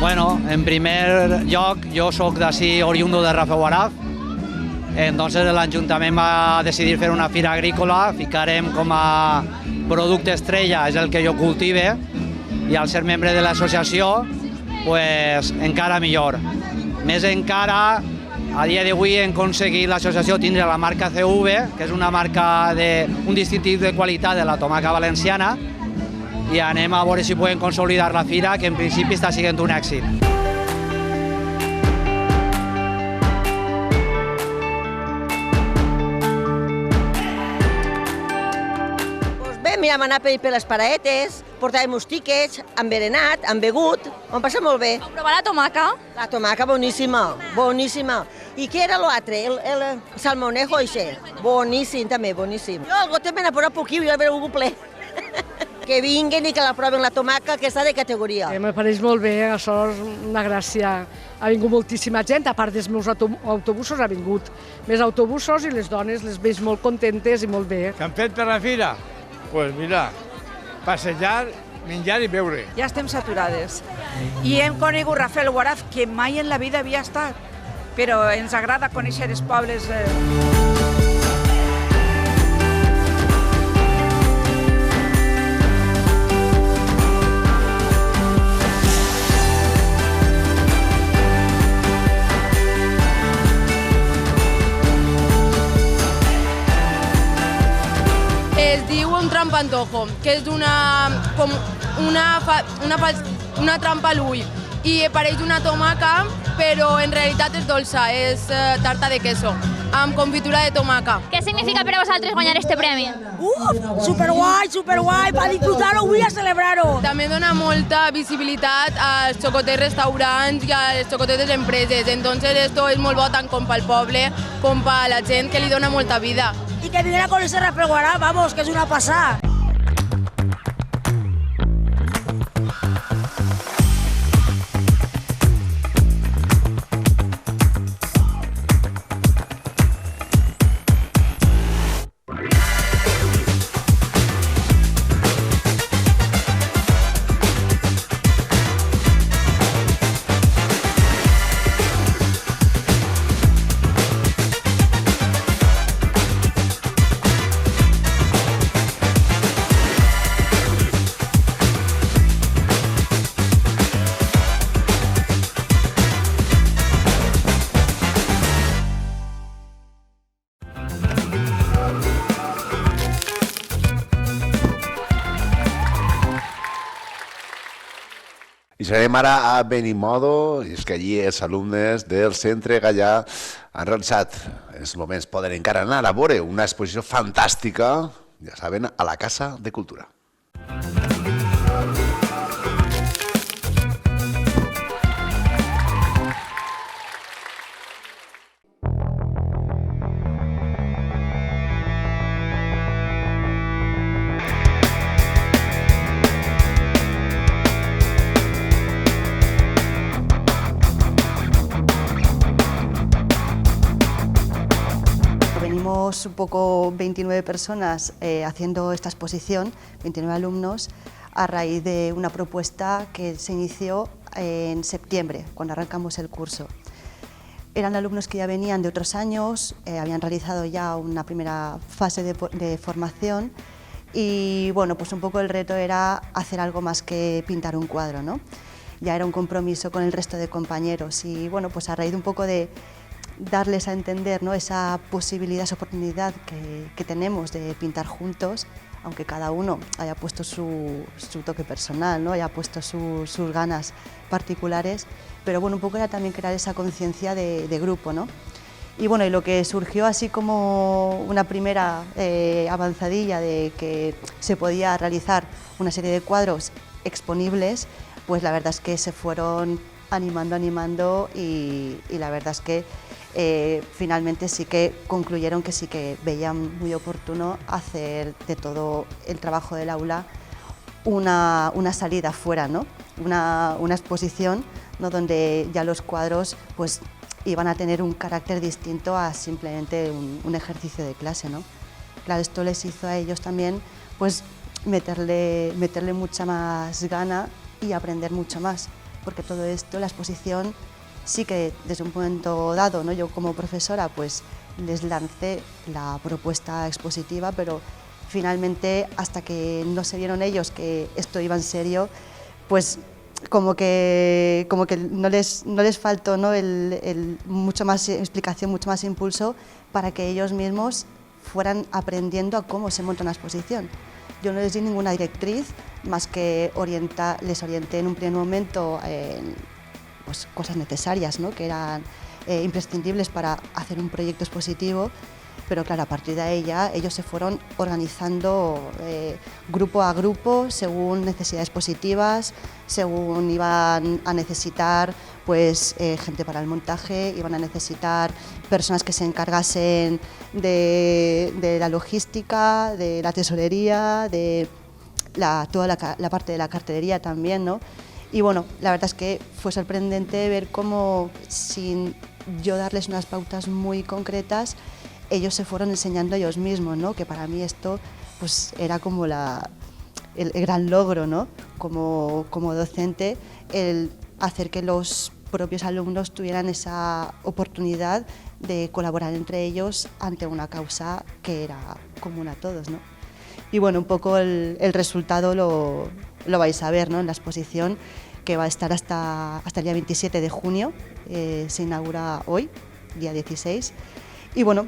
Bueno, en primer lloc, jo sóc d'ací oriundo de Rafelguaraf, entonces l'Ajuntament va decidir fer una fira agrícola, ficarem com a producte estrella, és el que jo cultive, i al ser membre de l'associació, pues, encara millor. Més encara, a dia d'avui hem aconseguit l'associació tindre la marca CV, que és una marca un distintiu de qualitat de la tomaca valenciana, i anem a veure si podem consolidar la fira, que en principi està sent un èxit. Mira, hem anat per les paraetes, portàvem uns tíquets, han berenat, han begut, ho hem passat molt bé. Heu provat la tomaca? La tomaca boníssima, boníssima. I què era l'altre? El salmonejo, això. Boníssim, també, boníssim. Jo el gotet me n'ha posat poquiu i ja l'he begut ple. Que vinguen i que la proven la tomaca, que està de categoria. Me pareix molt bé, això és una gràcia. Ha vingut moltíssima gent, a part dels meus autobusos ha vingut més autobusos i les dones les veig molt contentes i molt bé. Què han fet per la fira? Pues mira, passejar, menjar i beure. Ja estem saturades. I hem conegut Rafelguaraf, que mai en la vida havia estat, però ens agrada conèixer els pobles. Es diu un trampantojo, que és una trampa a l'ull i pareix una tomaca, però en realitat és dolça, és tarta de queso, amb confitura de tomaca. Què significa per a vosaltres guanyar este premi? Superguai, per disfrutar-ho, vull a celebrar-ho. També dona molta visibilitat als xocotets restaurants i a les xocotetes empreses, entonces esto és molt bo tant com pel poble com per la gent que li dona molta vida. Y que viniera con ese Rafelguaraf, vamos, que es una pasada. I serem ara a Benimodo, i és que allí els alumnes del Centre Gallà han realitzat, en aquests moments poden encara anar a veure una exposició fantàstica, ja saben, a la Casa de Cultura. éramos un poco 29 personas haciendo esta exposición, 29 alumnos, a raíz de una propuesta que se inició en septiembre, cuando arrancamos el curso. Eran alumnos que ya venían de otros años, habían realizado ya una primera fase de formación y bueno, pues un poco el reto era hacer algo más que pintar un cuadro, ¿no? Ya era un compromiso con el resto de compañeros y bueno, pues a raíz de un poco de darles a entender, ¿no?, esa posibilidad, esa oportunidad que tenemos de pintar juntos, aunque cada uno haya puesto su toque personal, ¿no?, haya puesto sus ganas particulares, pero bueno, un poco era también crear esa conciencia de grupo, ¿no? Y bueno, y lo que surgió así como una primera avanzadilla de que se podía realizar una serie de cuadros exponibles, pues la verdad es que se fueron animando y la verdad es que finalmente sí que concluyeron que sí que veían muy oportuno hacer de todo el trabajo del aula una salida fuera, ¿no? Una exposición, ¿no?, donde ya los cuadros pues iban a tener un carácter distinto a simplemente un ejercicio de clase, ¿no? Claro, esto les hizo a ellos también pues meterle mucha más gana y aprender mucho más, porque todo esto, la exposición, sí que desde un momento dado, ¿no?, yo como profesora pues les lancé la propuesta expositiva, pero finalmente hasta que no se vieron ellos que esto iba en serio, pues como que no les faltó, ¿no?, mucho más explicación, mucho más impulso para que ellos mismos fueran aprendiendo a cómo se monta una exposición. Yo no les di ninguna directriz, más que les orienté en un primer momento pues, cosas necesarias, ¿no?, que eran imprescindibles para hacer un proyecto expositivo, pero claro, a partir de ahí ya ellos se fueron organizando grupo a grupo según necesidades positivas, según iban a necesitar pues, gente para el montaje, iban a necesitar personas que se encargasen de la logística, de la tesorería, de toda la parte de la cartelería también, ¿no? Y bueno, la verdad es que fue sorprendente ver cómo, sin yo darles unas pautas muy concretas, ellos se fueron enseñando ellos mismos, ¿no? Que para mí esto pues, era como el gran logro, ¿no?, como docente, el hacer que los propios alumnos tuvieran esa oportunidad de colaborar entre ellos ante una causa que era común a todos, ¿no? Y bueno, un poco el resultado lo vais a ver, ¿no?, en la exposición, que va a estar hasta el día 27 de junio, se inaugura hoy, día 16, y bueno,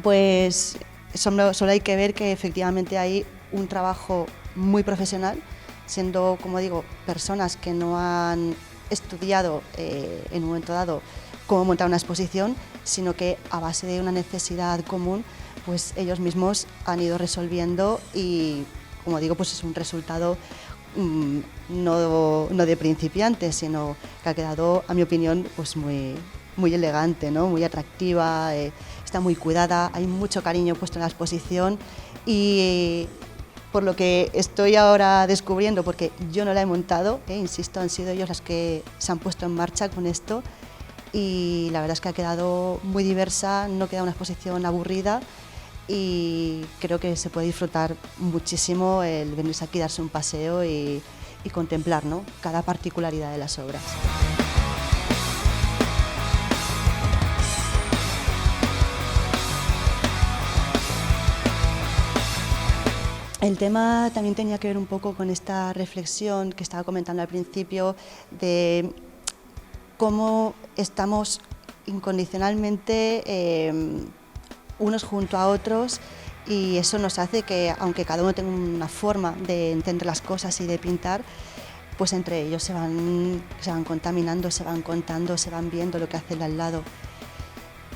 pues solo hay que ver que efectivamente hay un trabajo muy profesional, siendo, como digo, personas que no han estudiado en un momento dado cómo montar una exposición, sino que a base de una necesidad común, pues ellos mismos han ido resolviendo y, como digo, pues es un resultado no de principiantes, sino que ha quedado, a mi opinión, pues muy elegante, ¿no?, muy atractiva, está muy cuidada, hay mucho cariño puesto en la exposición y por lo que estoy ahora descubriendo, porque yo no la he montado, insisto, han sido ellos los que se han puesto en marcha con esto y la verdad es que ha quedado muy diversa, no queda una exposición aburrida y creo que se puede disfrutar muchísimo el venirse aquí, darse un paseo y contemplar, ¿no?, cada particularidad de las obras. El tema también tenía que ver un poco con esta reflexión que estaba comentando al principio de cómo estamos incondicionalmente unos junto a otros y eso nos hace que, aunque cada uno tenga una forma de entender las cosas y de pintar, pues entre ellos se van contaminando, se van contando, se van viendo lo que hace el al lado.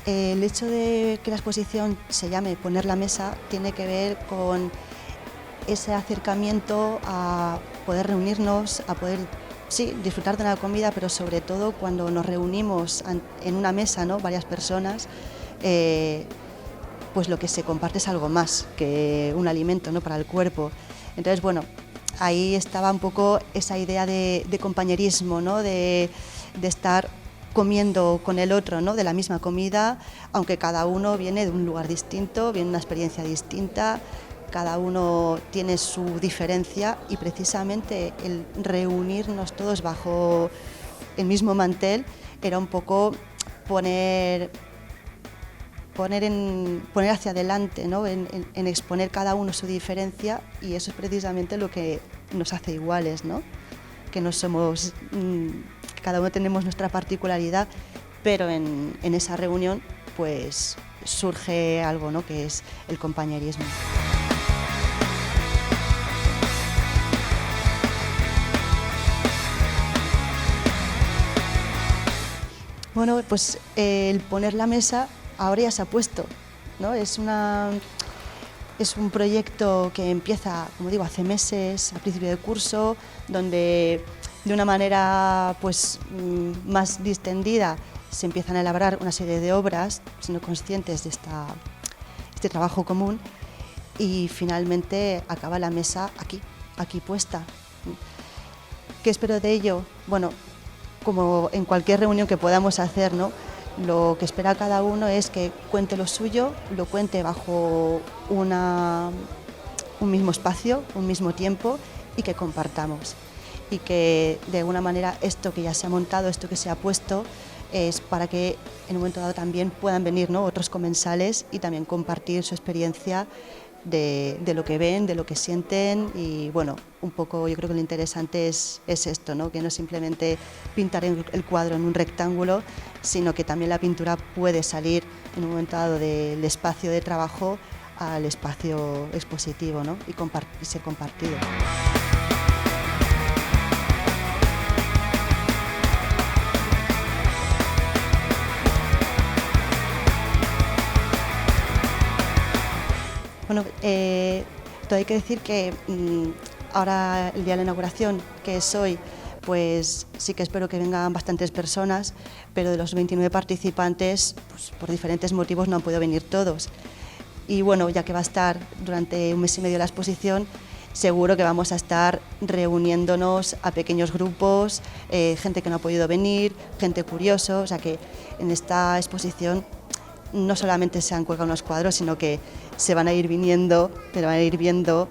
El hecho de que la exposición se llame Poner la mesa tiene que ver con ese acercamiento a poder reunirnos, a poder disfrutar de la comida, pero sobre todo cuando nos reunimos en una mesa, ¿no?, varias personas, pues lo que se comparte es algo más que un alimento, ¿no?, para el cuerpo. Entonces, bueno, ahí estaba un poco esa idea de compañerismo, ¿no?, de estar comiendo con el otro, ¿no? De la misma comida, aunque cada uno viene de un lugar distinto, viene de una experiencia distinta, cada uno tiene su diferencia y precisamente el reunirnos todos bajo el mismo mantel era un poco poner hacia adelante, ¿no? en exponer cada uno su diferencia, y eso es precisamente lo que nos hace iguales, ¿no? Que no somos, cada uno tenemos nuestra particularidad, pero en esa reunión pues surge algo, ¿no? Que es el compañerismo. Bueno, pues el poner la mesa ahora ya se ha puesto, ¿no? Es un proyecto que empieza, como digo, hace meses, a principio de curso, donde de una manera pues más distendida se empiezan a elaborar una serie de obras, siendo conscientes de este trabajo común, y finalmente acaba la mesa aquí puesta. ¿Qué espero de ello? Bueno, como en cualquier reunión que podamos hacer, ¿no? Lo que espera cada uno es que cuente lo suyo, lo cuente bajo un mismo espacio, un mismo tiempo, y que compartamos. Y que de alguna manera esto que ya se ha montado, esto que se ha puesto, es para que en un momento dado también puedan venir, ¿no? Otros comensales y también compartir su experiencia de lo que ven, de lo que sienten. Y bueno, un poco yo creo que lo interesante es esto, ¿no? Que no simplemente pintar el cuadro en un rectángulo, sino que también la pintura puede salir en un momento dado del espacio de trabajo al espacio expositivo, ¿no? y ser compartido. Bueno, todo hay que decir que ahora el día de la inauguración, que es hoy, pues sí que espero que vengan bastantes personas, pero de los 29 participantes, pues por diferentes motivos no han podido venir todos. Y bueno, ya que va a estar durante un mes y medio la exposición, seguro que vamos a estar reuniéndonos a pequeños grupos, gente que no ha podido venir, gente curiosa, o sea que en esta exposición no solamente se han colgado unos cuadros, sino que se van a ir viniendo, pero van a ir viendo,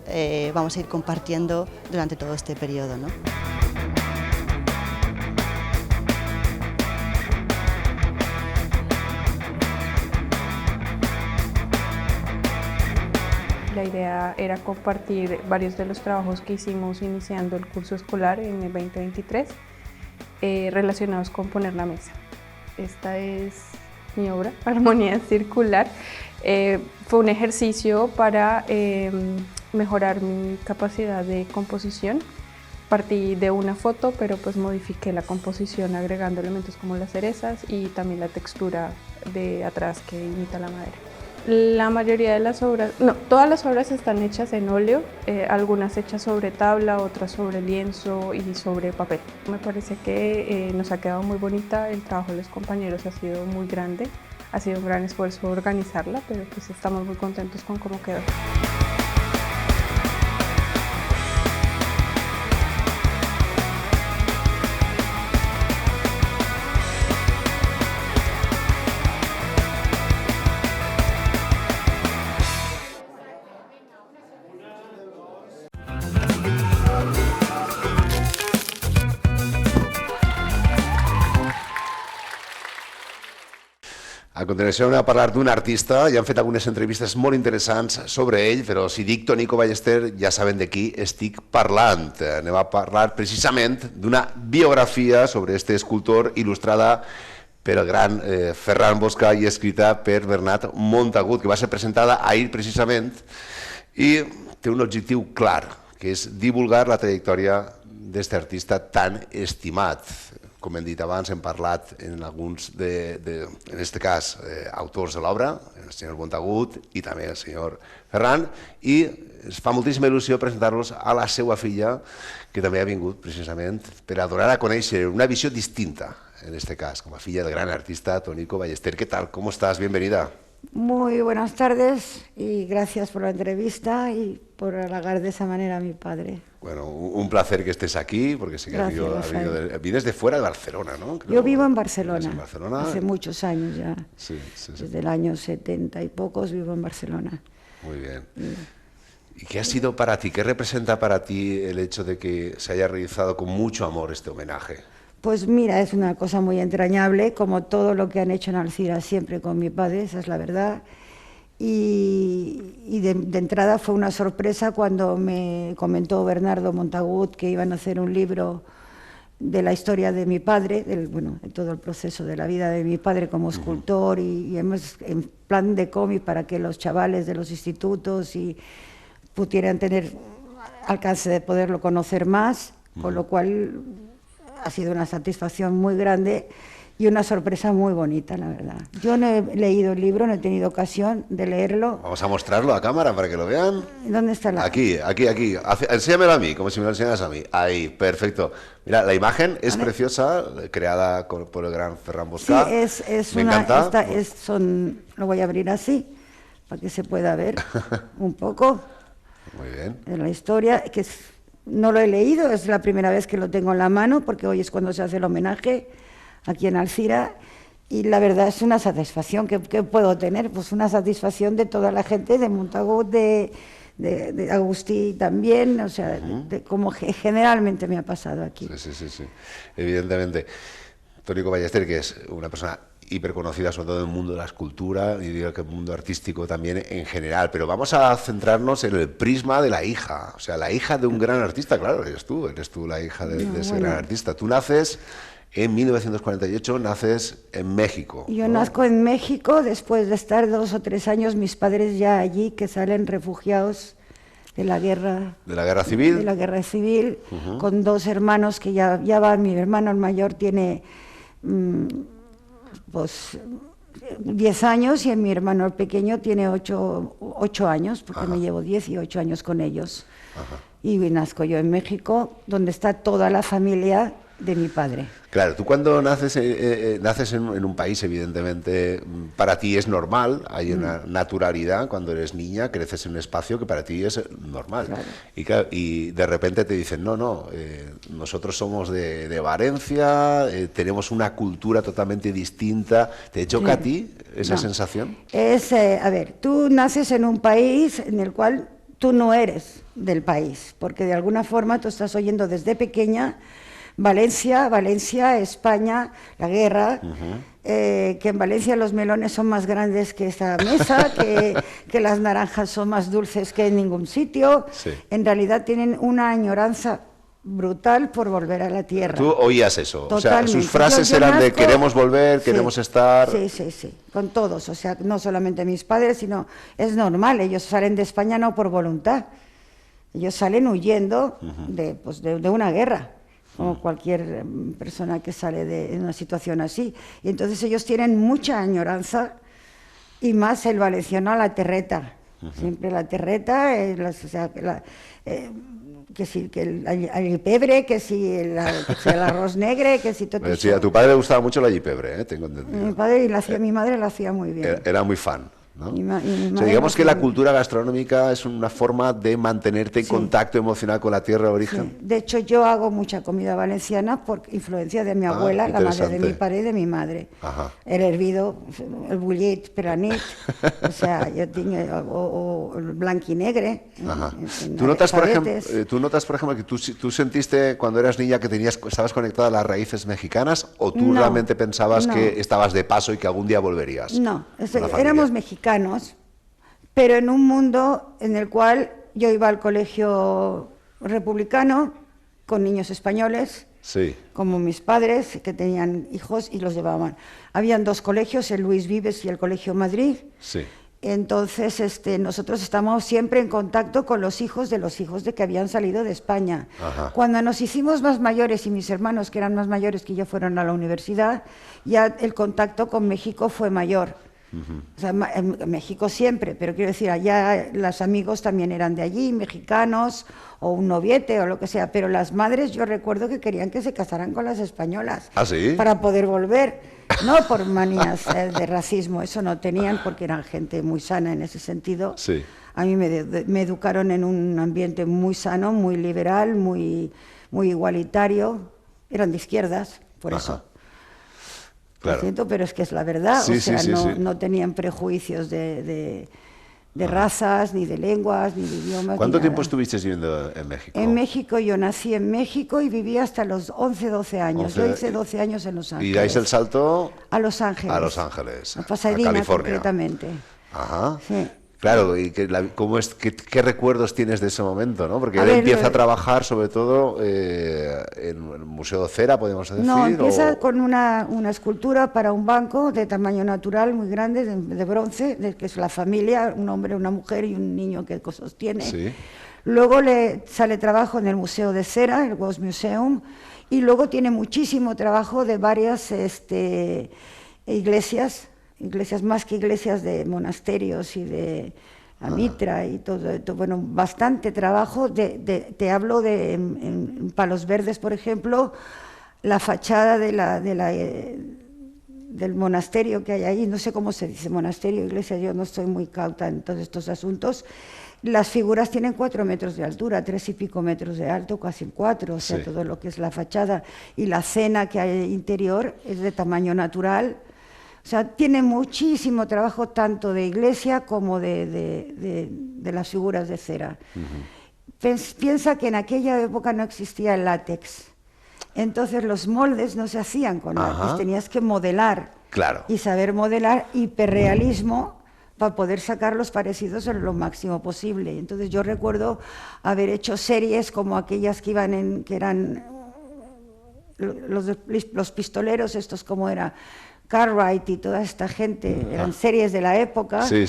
vamos a ir compartiendo durante todo este periodo, ¿no? La idea era compartir varios de los trabajos que hicimos iniciando el curso escolar en el 2023 relacionados con poner la mesa. Esta es mi obra, Armonía Circular. Fue un ejercicio para mejorar mi capacidad de composición. Partí de una foto, pero pues modifiqué la composición agregando elementos como las cerezas y también la textura de atrás que imita la madera. La mayoría de las obras, no, todas las obras están hechas en óleo, algunas hechas sobre tabla, otras sobre lienzo y sobre papel. Me parece que nos ha quedado muy bonita, el trabajo de los compañeros ha sido muy grande, ha sido un gran esfuerzo organizarla, pero pues estamos muy contentos con cómo quedó. A continuació anem a parlar d'un artista, ja han fet algunes entrevistes molt interessants sobre ell, però si dic Tonico Ballester ja saben de qui estic parlant. Anem a parlar precisament d'una biografia sobre este escultor il·lustrada per el gran Ferran Bosca i escrita per Bernat Montagut, que va ser presentada ahir precisament, i té un objectiu clar, que és divulgar la trajectòria d'aquest artista tan estimat. Com hem dit abans, hem parlat en alguns, en aquest cas, autors de l'obra, el senyor Montagut i també el senyor Ferran, i es fa moltíssima il·lusió presentar-los a la seva filla, que també ha vingut precisament per a donar a conèixer una visió distinta, en aquest cas, com a filla del gran artista Tonico Ballester. ¿Qué tal? ¿Cómo estás? Bienvenida. Muy buenas tardes y gracias por la entrevista y por halagar de esa manera a mi padre. Bueno, un placer que estés aquí, porque sé que vienes de fuera de Barcelona, ¿no? Yo vivo en Barcelona, hace muchos años ya. Sí. Desde el año 70 y pocos vivo en Barcelona. Muy bien. ¿Y qué ha sido para ti, qué representa para ti el hecho de que se haya realizado con mucho amor este homenaje? Pues mira, es una cosa muy entrañable, como todo lo que han hecho en Alcira siempre con mi padre, esa es la verdad. Y de entrada fue una sorpresa cuando me comentó Bernardo Montagut que iban a hacer un libro de la historia de mi padre, de todo el proceso de la vida de mi padre como escultor y además en plan de cómic para que los chavales de los institutos pudieran tener alcance de poderlo conocer más, con lo cual ha sido una satisfacción muy grande y una sorpresa muy bonita, la verdad. Yo no he leído el libro, no he tenido ocasión de leerlo. Vamos a mostrarlo a cámara para que lo vean. ¿Dónde está la...? Aquí. Enséñamelo a mí, como si me lo enseñaras a mí. Ahí, perfecto. Mira, la imagen es preciosa, creada por el gran Ferran Boscà. Sí, es me encanta. Lo voy a abrir así, para que se pueda ver un poco. Muy bien. De la historia, que no lo he leído, es la primera vez que lo tengo en la mano, porque hoy es cuando se hace el homenaje aquí en Alcira, y la verdad es una satisfacción que puedo tener, pues una satisfacción de toda la gente, de Montagut, de Agustí también, o sea, como generalmente me ha pasado aquí. Sí, evidentemente. Tónico Ballester, que es una persona hiperconocida, sobre todo en el mundo de la escultura, y digo que el mundo artístico también en general, pero vamos a centrarnos en el prisma de la hija, o sea, la hija de un gran artista, claro, eres tú la hija de ese gran artista. Tú naces en 1948, naces en México. Yo nazco en México, después de estar 2 o 3 años, mis padres ya allí, que salen refugiados de la guerra... ¿De la guerra civil? De la guerra civil, con 2 hermanos que ya van, mi hermano el mayor tiene... pues 10 años y mi hermano el pequeño tiene 8 años, porque me llevo 18 años con ellos. Y nazco yo en México, donde está toda la familia de mi padre. Claro, tú cuando naces en un país, evidentemente, para ti es normal, hay una naturalidad, cuando eres niña, creces en un espacio que para ti es normal. Claro. Y de repente te dicen, no, nosotros somos de Valencia, tenemos una cultura totalmente distinta. ¿Te choca a ti esa sensación? A ver, tú naces en un país en el cual tú no eres del país, porque de alguna forma tú estás oyendo desde pequeña Valencia, España, la guerra, que en Valencia los melones son más grandes que esta mesa, que las naranjas son más dulces que en ningún sitio. Sí. En realidad tienen una añoranza brutal por volver a la tierra. Tú oías eso, totalmente. O sea, sus frases eran de queremos volver, queremos estar... Sí, con todos, o sea, no solamente mis padres, sino es normal, ellos salen de España no por voluntad, ellos salen huyendo de una guerra, como cualquier persona que sale de una situación así. Y entonces ellos tienen mucha añoranza, y más el valenciano a la terreta. Siempre la terreta, que si el allipebre, que si el arroz negre, que si todo eso. Sí, a tu padre le gustaba mucho el allipebre, tengo entendido. Mi padre mi madre lo hacía muy bien. Era muy fan, ¿no? Mi o sea, digamos que la cultura gastronómica es una forma de mantenerte en contacto emocional con la tierra de origen. Sí. De hecho, yo hago mucha comida valenciana por influencia de mi abuela, la madre de mi padre y de mi madre. El hervido, el bullit per la nit, o sea, yo tengo, o el blanc y negre. ¿Tú notas, por ejemplo, que tú sentiste cuando eras niña que estabas conectada a las raíces mexicanas, o tú realmente pensabas que estabas de paso y que algún día volverías? No, éramos mexicanos, pero en un mundo en el cual yo iba al colegio republicano con niños españoles, como mis padres, que tenían hijos y los llevaban. Habían 2 colegios, el Luis Vives y el Colegio Madrid. Entonces nosotros estamos siempre en contacto con los hijos de que habían salido de España. Cuando nos hicimos más mayores, y mis hermanos, que eran más mayores que yo, fueron a la universidad, ya el contacto con México fue mayor. O sea, en México siempre, pero quiero decir, allá los amigos también eran de allí, mexicanos, o un noviete o lo que sea, pero las madres yo recuerdo que querían que se casaran con las españolas para poder volver. No por manías de racismo, eso no tenían porque eran gente muy sana en ese sentido. Sí. A mí me educaron en un ambiente muy sano, muy liberal, muy igualitario. Eran de izquierdas, por eso. Claro. Lo siento, pero es que es la verdad. Sí, o sea, sí, sí, no tenían prejuicios de razas, ni de lenguas, ni de idiomas. ¿Cuánto ni tiempo nada. estuviste viviendo en México? En México, yo nací en México y viví hasta los 11, 12 años. Yo hice 12 años en Los Ángeles. ¿Y dais el salto? A Los Ángeles. A Los Ángeles. A Pasadena, California. concretamente. Ajá. Sí. Claro, y ¿qué recuerdos tienes de ese momento, ¿no? Porque A él ver, empieza a trabajar sobre todo en el Museo de Cera, podemos decir. No, empieza con una escultura para un banco de tamaño natural muy grande, de bronce, que es la familia, un hombre, una mujer y un niño que sostiene. Sí. Luego le sale trabajo en el Museo de Cera, el Ghost Museum, y luego tiene muchísimo trabajo de varias iglesias más que iglesias, de monasterios y de Amitra y todo, bueno, bastante trabajo. Te hablo en Palos Verdes, por ejemplo, la fachada del monasterio que hay ahí, no sé cómo se dice, monasterio, iglesia, yo no estoy muy cauta en todos estos asuntos. Las figuras tienen 4 metros de altura, 3 y pico metros de alto, casi 4, o sea, todo lo que es la fachada y la cena que hay interior es de tamaño natural. O sea, tiene muchísimo trabajo tanto de iglesia como de las figuras de cera. Piensa que en aquella época no existía el látex. Entonces los moldes no se hacían con látex, tenías que modelar. Claro. Y saber modelar hiperrealismo para poder sacar los parecidos en lo máximo posible. Entonces yo recuerdo haber hecho series como aquellas que eran los pistoleros, estos como era Cartwright y toda esta gente, eran series de la época, sí.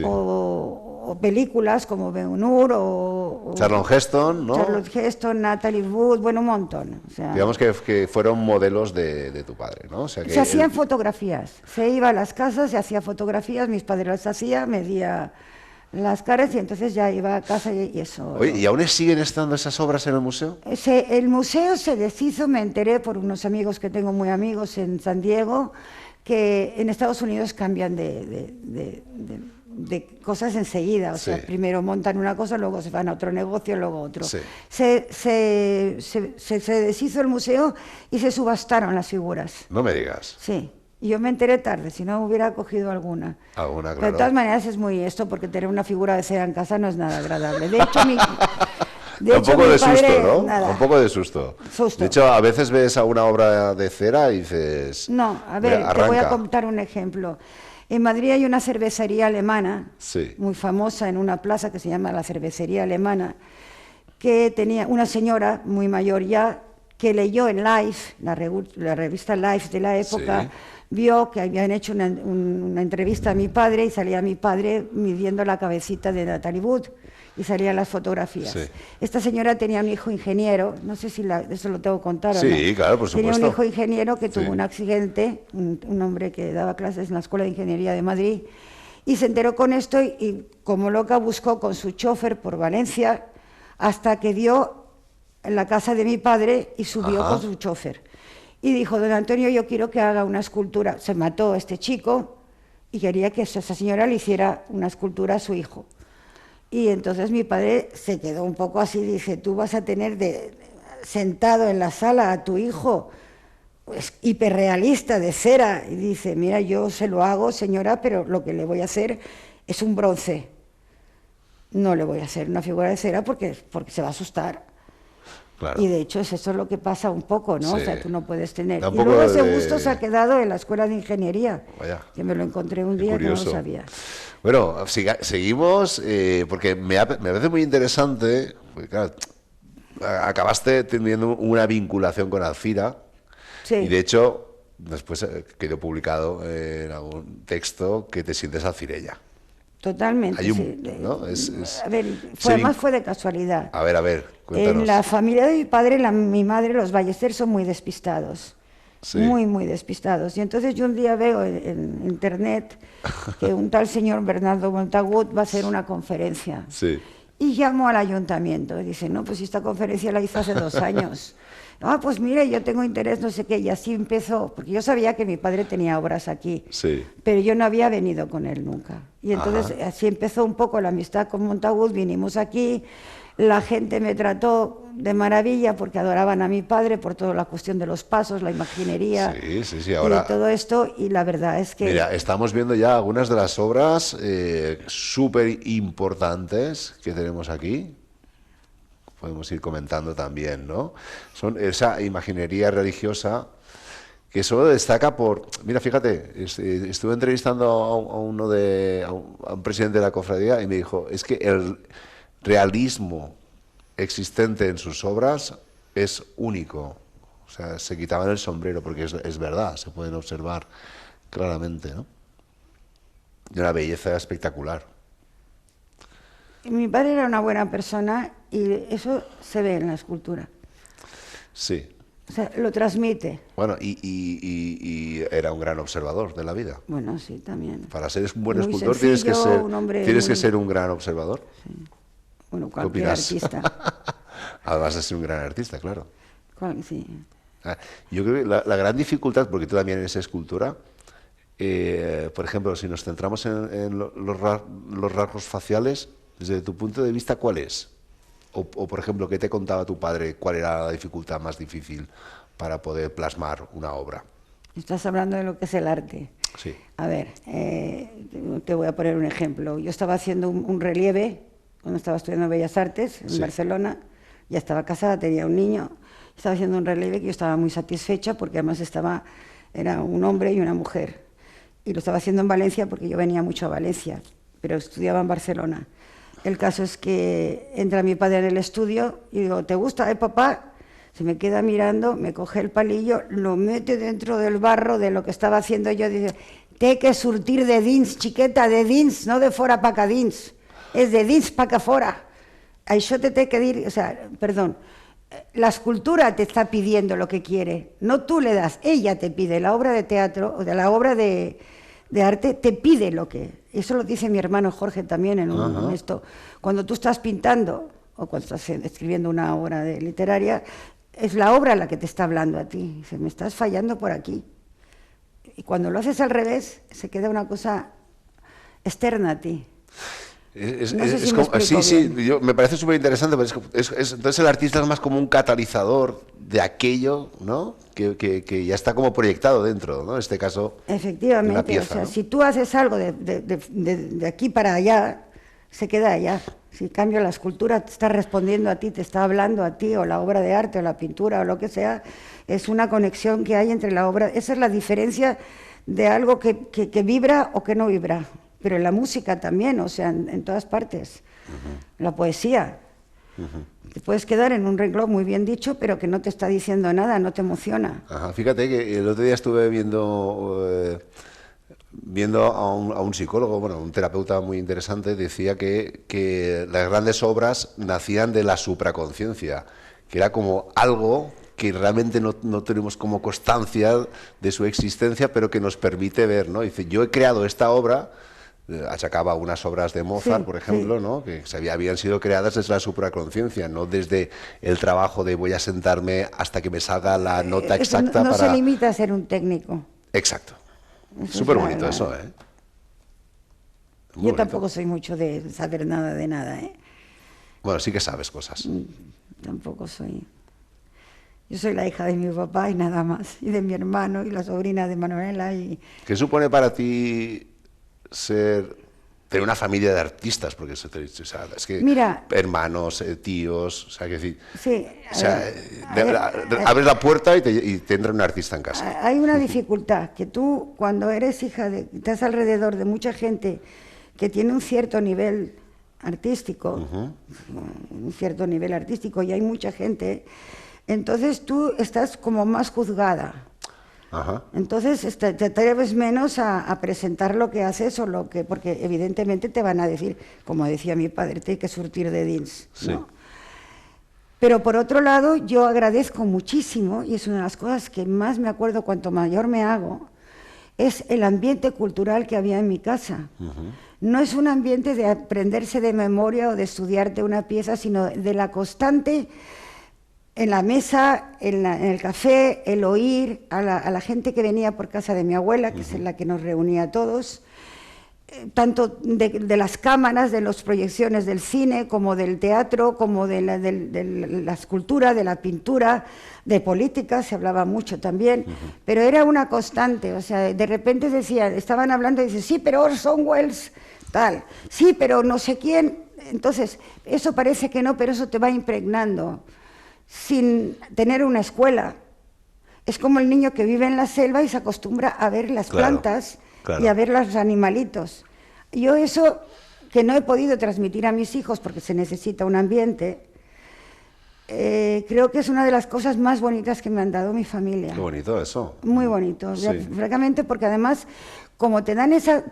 o películas como Ben-Hur o Charlton Heston, ¿no? Charlotte Heston, Natalie Wood, bueno, un montón. O sea, digamos que fueron modelos de tu padre, ¿no? O sea, que se hacían fotografías, se iba a las casas, se hacía fotografías, mis padres las hacían, medía las caras y entonces ya iba a casa y eso. Oye, ¿y aún siguen estando esas obras en el museo? El museo se deshizo, me enteré por unos amigos que tengo muy amigos en San Diego, que en Estados Unidos cambian de cosas enseguida, o sea, primero montan una cosa, luego se van a otro negocio, luego otro. Sí. Se deshizo el museo y se subastaron las figuras. No me digas. Sí, y yo me enteré tarde, si no hubiera cogido alguna. Alguna, claro. Pero de todas maneras es muy esto, porque tener una figura de cera en casa no es nada agradable. De hecho, un poco de susto, ¿no? Nada. Un poco de susto. De hecho, a veces ves a una obra de cera y dices... No, a ver, te voy a contar un ejemplo. En Madrid hay una cervecería alemana, muy famosa en una plaza que se llama la Cervecería Alemana, que tenía una señora muy mayor ya, que leyó en Life, la revista Life de la época, vio que habían hecho una entrevista a mi padre y salía mi padre midiendo la cabecita de Natalie Wood. Y salían las fotografías. Esta señora tenía un hijo ingeniero, no sé si eso lo tengo que contar o no. Sí, claro, por supuesto. Tenía un hijo ingeniero que tuvo un accidente, un hombre que daba clases en la Escuela de Ingeniería de Madrid, y se enteró con esto y como loca buscó con su chofer por Valencia hasta que dio en la casa de mi padre y subió con su chofer. Y dijo, don Antonio, yo quiero que haga una escultura. Se mató este chico y quería que esa señora le hiciera una escultura a su hijo. Y entonces mi padre se quedó un poco así, dice, tú vas a tener sentado en la sala a tu hijo, pues hiperrealista, de cera. Y dice, mira, yo se lo hago, señora, pero lo que le voy a hacer es un bronce. No le voy a hacer una figura de cera porque se va a asustar. Claro. Y de hecho eso es lo que pasa un poco, ¿no? O sea, tú no puedes tener... Y luego ese gusto se ha quedado en la Escuela de Ingeniería, que me lo encontré un día que no lo sabía. Bueno, seguimos, porque me parece muy interesante, porque claro, acabaste teniendo una vinculación con Alcira, y de hecho, después quedó publicado en algún texto que te sientes alcireña. Totalmente, ¿no? A ver, además fue de casualidad. A ver, cuéntanos. En la familia de mi padre, mi madre, los Ballester son muy despistados. Muy despistados. Y entonces yo un día veo en internet que un tal señor Bernardo Montagut va a hacer una conferencia. y llamo al ayuntamiento. Y dice, no, pues esta conferencia la hizo hace 2 años. Ah, pues mire, yo tengo interés, no sé qué. Y así empezó, porque yo sabía que mi padre tenía obras aquí, pero yo no había venido con él nunca. Y entonces así empezó un poco la amistad con Montagut, vinimos aquí, la gente me trató de maravilla porque adoraban a mi padre por toda la cuestión de los pasos, la imaginería ahora, y todo esto, y la verdad es que... Mira, estamos viendo ya algunas de las obras súper importantes que tenemos aquí. Podemos ir comentando también, ¿no? Son esa imaginería religiosa que solo destaca por... Mira, fíjate, estuve entrevistando a un presidente de la cofradía y me dijo, es que el realismo existente en sus obras es único. O sea, se quitaban el sombrero, porque es verdad, se pueden observar claramente, ¿no? De una belleza espectacular. Mi padre era una buena persona y eso se ve en la escultura. Sí. O sea, lo transmite. Bueno, y era un gran observador de la vida. Bueno, sí, también. Para ser un buen muy escultor sencillo, tienes que ser un gran observador. Sí. Bueno, cualquier artista. Además de ser un gran artista, claro. Sí. Yo creo que la gran dificultad, porque tú también eres escultora, por ejemplo, si nos centramos en los rasgos faciales, desde tu punto de vista, ¿cuál es? O, por ejemplo, ¿qué te contaba tu padre? ¿Cuál era la dificultad más difícil para poder plasmar una obra? Estás hablando de lo que es el arte. Sí. A ver, te voy a poner un ejemplo. Yo estaba haciendo un relieve cuando estaba estudiando Bellas Artes en Barcelona. Ya estaba casada, tenía un niño. Estaba haciendo un relieve que yo estaba muy satisfecha porque además era un hombre y una mujer. Y lo estaba haciendo en Valencia porque yo venía mucho a Valencia, pero estudiaba en Barcelona. El caso es que entra mi padre en el estudio y digo, ¿te gusta, papá? Se me queda mirando, me coge el palillo, lo mete dentro del barro de lo que estaba haciendo yo. Dice, té que surtir de dins, chiqueta, de dins, no de fora pa' acá dins. És de dins pa' acá fora. Això te té que dir, o sea, perdón, la escultura te está pidiendo lo que quiere, no tú le das, ella te pide. La obra de teatro o de la obra de arte te pide lo que... Eso lo dice mi hermano Jorge también en esto. Cuando tú estás pintando o cuando estás escribiendo una obra literaria, es la obra la que te está hablando a ti. Dice, me estás fallando por aquí. Y cuando lo haces al revés, se queda una cosa externa a ti. Me parece súper interesante, pero entonces el artista es más como un catalizador de aquello, ¿no? Que ya está como proyectado dentro, ¿no? En este caso, efectivamente, una pieza, o sea, ¿no? Si tú haces algo de aquí para allá, se queda allá. Si en cambio la escultura te está respondiendo a ti, te está hablando a ti, o la obra de arte, o la pintura, o lo que sea, es una conexión que hay entre la obra. Esa es la diferencia de algo que vibra o que no vibra. Pero en la música también, o sea, en todas partes. La poesía. Te puedes quedar en un renglón muy bien dicho, pero que no te está diciendo nada, no te emociona. Fíjate que el otro día estuve viendo a un psicólogo, bueno, un terapeuta muy interesante, decía que las grandes obras nacían de la supraconciencia, que era como algo que realmente no tenemos como constancia de su existencia, pero que nos permite ver, ¿no? Dice, yo he creado esta obra... achacaba unas obras de Mozart, por ejemplo, ¿no? Que habían sido creadas desde la supraconciencia, no desde el trabajo de voy a sentarme hasta que me salga la nota exacta. No se limita a ser un técnico. Exacto. Súper bonito eso, ¿eh? Yo tampoco soy mucho de saber nada de nada, ¿eh? Bueno, sí que sabes cosas. Tampoco soy. Yo soy la hija de mi papá y nada más, y de mi hermano y la sobrina de Manuela. ¿Qué supone para ti tener una familia de artistas? Porque es que mira, hermanos, tíos, o sea, que decir, sí, abres la puerta y te entra un artista en casa. Hay una dificultad, que tú cuando eres hija estás alrededor de mucha gente que tiene un cierto nivel artístico, y hay mucha gente, entonces tú estás como más juzgada. Entonces te atreves menos a presentar lo que haces porque evidentemente te van a decir, como decía mi padre, te hay que surtir de dins, ¿no? Pero por otro lado yo agradezco muchísimo, y es una de las cosas que más me acuerdo cuanto mayor me hago, es el ambiente cultural que había en mi casa. No es un ambiente de aprenderse de memoria o de estudiarte una pieza, sino de la constante en la mesa, en el café, el oír a la gente que venía por casa de mi abuela, que es la que nos reunía a todos, tanto de las cámaras, de las proyecciones del cine, como del teatro, como de la escultura, de la pintura, de política, se hablaba mucho también, pero era una constante, o sea, de repente estaban hablando y dicen, sí, pero Orson Welles, tal, sí, pero no sé quién, entonces, eso parece que no, pero eso te va impregnando, sin tener una escuela. Es como el niño que vive en la selva y se acostumbra a ver las plantas, y a ver los animalitos. Yo eso, que no he podido transmitir a mis hijos porque se necesita un ambiente, creo que es una de las cosas más bonitas que me han dado mi familia. Qué bonito eso. Muy bonito, francamente, porque además, como te dan esa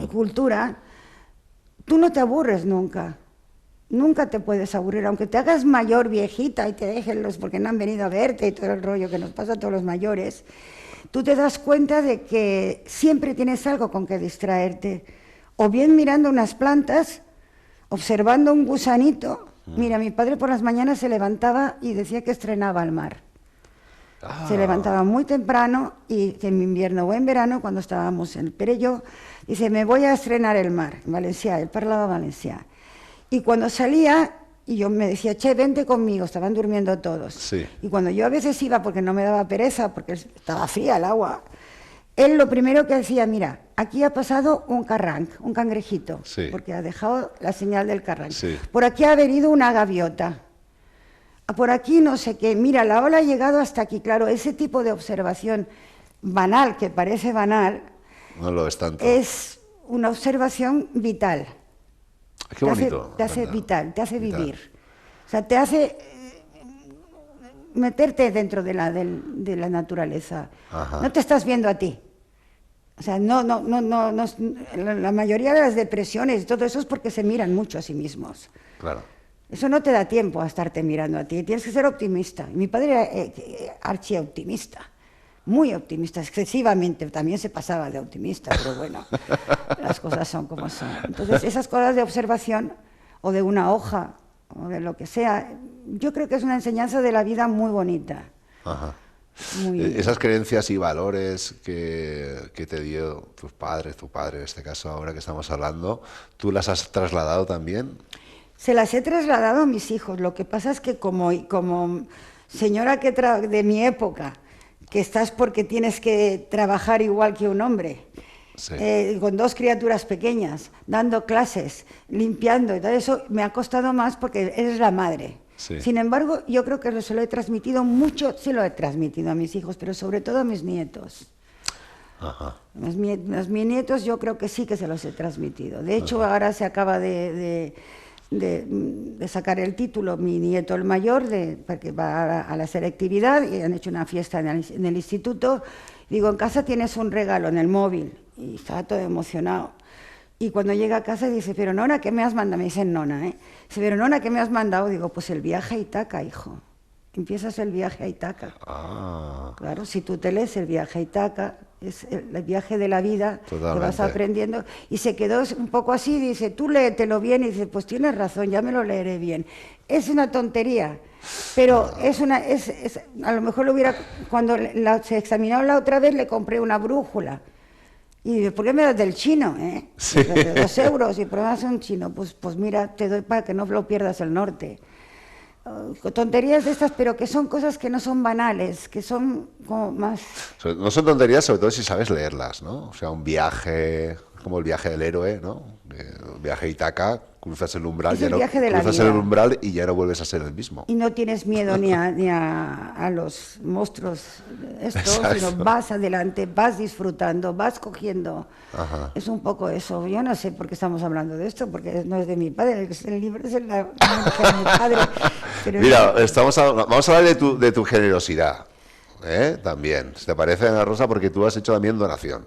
cultura, tú no te aburres nunca. Nunca te puedes aburrir, aunque te hagas mayor, viejita, y te dejen porque no han venido a verte y todo el rollo que nos pasa a todos los mayores. Tú te das cuenta de que siempre tienes algo con que distraerte, o bien mirando unas plantas, observando un gusanito. Mira, mi padre por las mañanas se levantaba y decía que estrenaba el mar. Se levantaba muy temprano y en invierno o en verano, cuando estábamos en el Perelló, dice, me voy a estrenar el mar, en Valencià, él parlava valencià. Y cuando salía, y yo me decía, che, vente conmigo, estaban durmiendo todos. Sí. Y cuando yo a veces iba, porque no me daba pereza, porque estaba fría el agua, él lo primero que decía, mira, aquí ha pasado un carranc, un cangrejito, porque ha dejado la señal del carranc. Por aquí ha venido una gaviota, por aquí no sé qué, mira, la ola ha llegado hasta aquí. Claro, ese tipo de observación banal, que parece banal, no lo es tanto. Es una observación vital. Qué bonito. Te hace vital, te hace vivir. O sea, te hace meterte dentro de la naturaleza. No te estás viendo a ti. O sea, la mayoría de las depresiones y todo eso es porque se miran mucho a sí mismos. Claro. Eso no te da tiempo a estarte mirando a ti. Tienes que ser optimista. Mi padre era archioptimista. Muy optimista, excesivamente, también se pasaba de optimista, pero bueno, las cosas son como son. Entonces, esas cosas de observación, o de una hoja, o de lo que sea, yo creo que es una enseñanza de la vida muy bonita. Esas creencias y valores que te dio tu padre en este caso, ahora que estamos hablando, ¿tú las has trasladado también? Se las he trasladado a mis hijos, lo que pasa es que como señora de mi época, que estás porque tienes que trabajar igual que un hombre, con 2 criaturas pequeñas, dando clases, limpiando, y todo eso me ha costado más porque eres la madre. Sin embargo, yo creo que se lo he transmitido mucho, sí lo he transmitido a mis hijos, pero sobre todo a mis nietos. Mis nietos yo creo que sí que se los he transmitido. De hecho, ahora se acaba de sacar el título, mi nieto el mayor, porque va a la selectividad, y han hecho una fiesta en el instituto. Digo, en casa tienes un regalo en el móvil, y estaba todo emocionado. Y cuando llega a casa dice, pero Nona, ¿qué me has mandado? Me dicen Nona, Dice, pero Nona, ¿qué me has mandado? Digo, pues el viaje a Ítaca, hijo. Empiezas el viaje a Ítaca. Claro, si tú te lees el viaje a Ítaca, es el viaje de la vida. Totalmente. Que vas aprendiendo. Y se quedó un poco así, dice, tú léetelo bien, y dice, pues tienes razón, ya me lo leeré bien. Es una tontería, pero a lo mejor cuando se examinó la otra vez, le compré una brújula. Y dice, ¿por qué me das del chino? Sí. 2 euros, y por más un chino, pues mira, te doy para que no lo pierdas el norte. Tonterías de estas, pero que son cosas que no son banales, que son como más... No son tonterías, sobre todo si sabes leerlas, ¿no? O sea, un viaje, como el viaje del héroe, ¿no? El viaje a Ítaca, cruzas el umbral, el umbral y ya no vuelves a ser el mismo. Y no tienes miedo ni a los monstruos estos, sino vas adelante, vas disfrutando, vas cogiendo. Es un poco eso. Yo no sé por qué estamos hablando de esto, porque no es de mi padre, el libro es de mi padre. Pero mira, vamos a hablar de tu generosidad, también. ¿Te parece, Ana Rosa? Porque tú has hecho también donación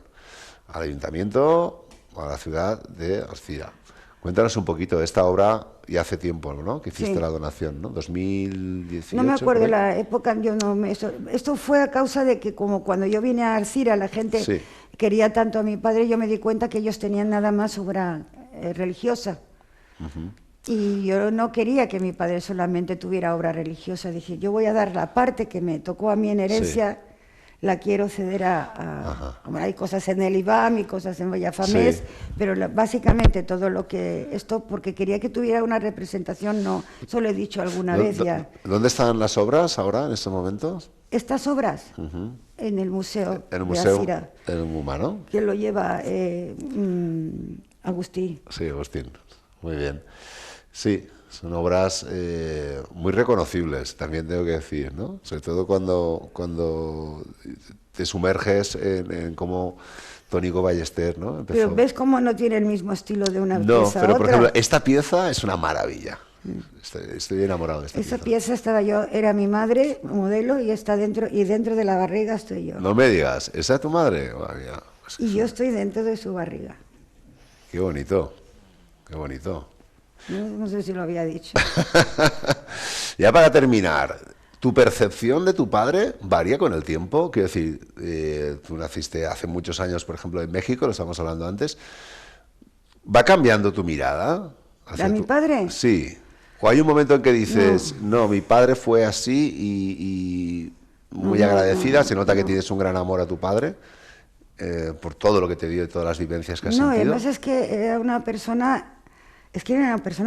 al ayuntamiento, a la ciudad de Alzira. Cuéntanos un poquito de esta obra, ya hace tiempo, ¿no?, que hiciste la donación, ¿no? 2018. No me acuerdo la época, esto fue a causa de que como cuando yo vine a Alcira la gente quería tanto a mi padre, yo me di cuenta que ellos tenían nada más obra religiosa. Y yo no quería que mi padre solamente tuviera obra religiosa. Dije, yo voy a dar la parte que me tocó a mí en herencia, la quiero ceder hay cosas en el IBAM y cosas en Vallafamés, pero básicamente todo lo que porque quería que tuviera una representación, no, eso lo he dicho alguna vez ya. ¿Dónde están las obras ahora, en estos momentos? Estas obras, en el museo de Alcira. En el MUMA, ¿no? Que lo lleva Agustín. Sí, Agustín, muy bien. Sí, son obras muy reconocibles, también tengo que decir, ¿no? Sobre todo cuando te sumerges en cómo Tónico Ballester, ¿no?, empezó. Pero ¿ves cómo no tiene el mismo estilo de una pieza a otra? No, pero por ejemplo, esta pieza es una maravilla. Estoy enamorado de esta pieza. Esa pieza era mi madre, modelo, y está dentro de la barriga estoy yo. No me digas, ¿esa es tu madre? Y yo estoy dentro de su barriga. Qué bonito, qué bonito. No sé si lo había dicho. Ya para terminar, ¿tu percepción de tu padre varía con el tiempo? Quiero decir, tú naciste hace muchos años, por ejemplo, en México, lo estábamos hablando antes. ¿Va cambiando tu mirada? ¿A mi padre? Sí. ¿O hay un momento en que dices, no, mi padre fue así y muy agradecida, se nota que tienes un gran amor a tu padre por todo lo que te dio y todas las vivencias que has sentido? No, además es que era una persona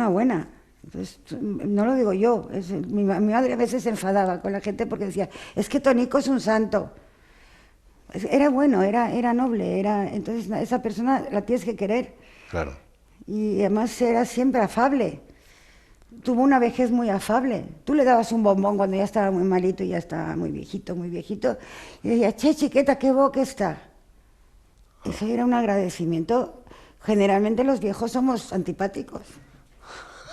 buena. Entonces, no lo digo yo, mi madre a veces se enfadaba con la gente porque decía, es que Tónico es un santo. Era bueno, era noble, entonces esa persona la tienes que querer. Claro. Y además era siempre afable. Tuvo una vejez muy afable. Tú le dabas un bombón cuando ya estaba muy malito y ya estaba muy viejito, y decía, che, chiqueta, qué boca está. Eso era un agradecimiento. Generalmente los viejos somos antipáticos.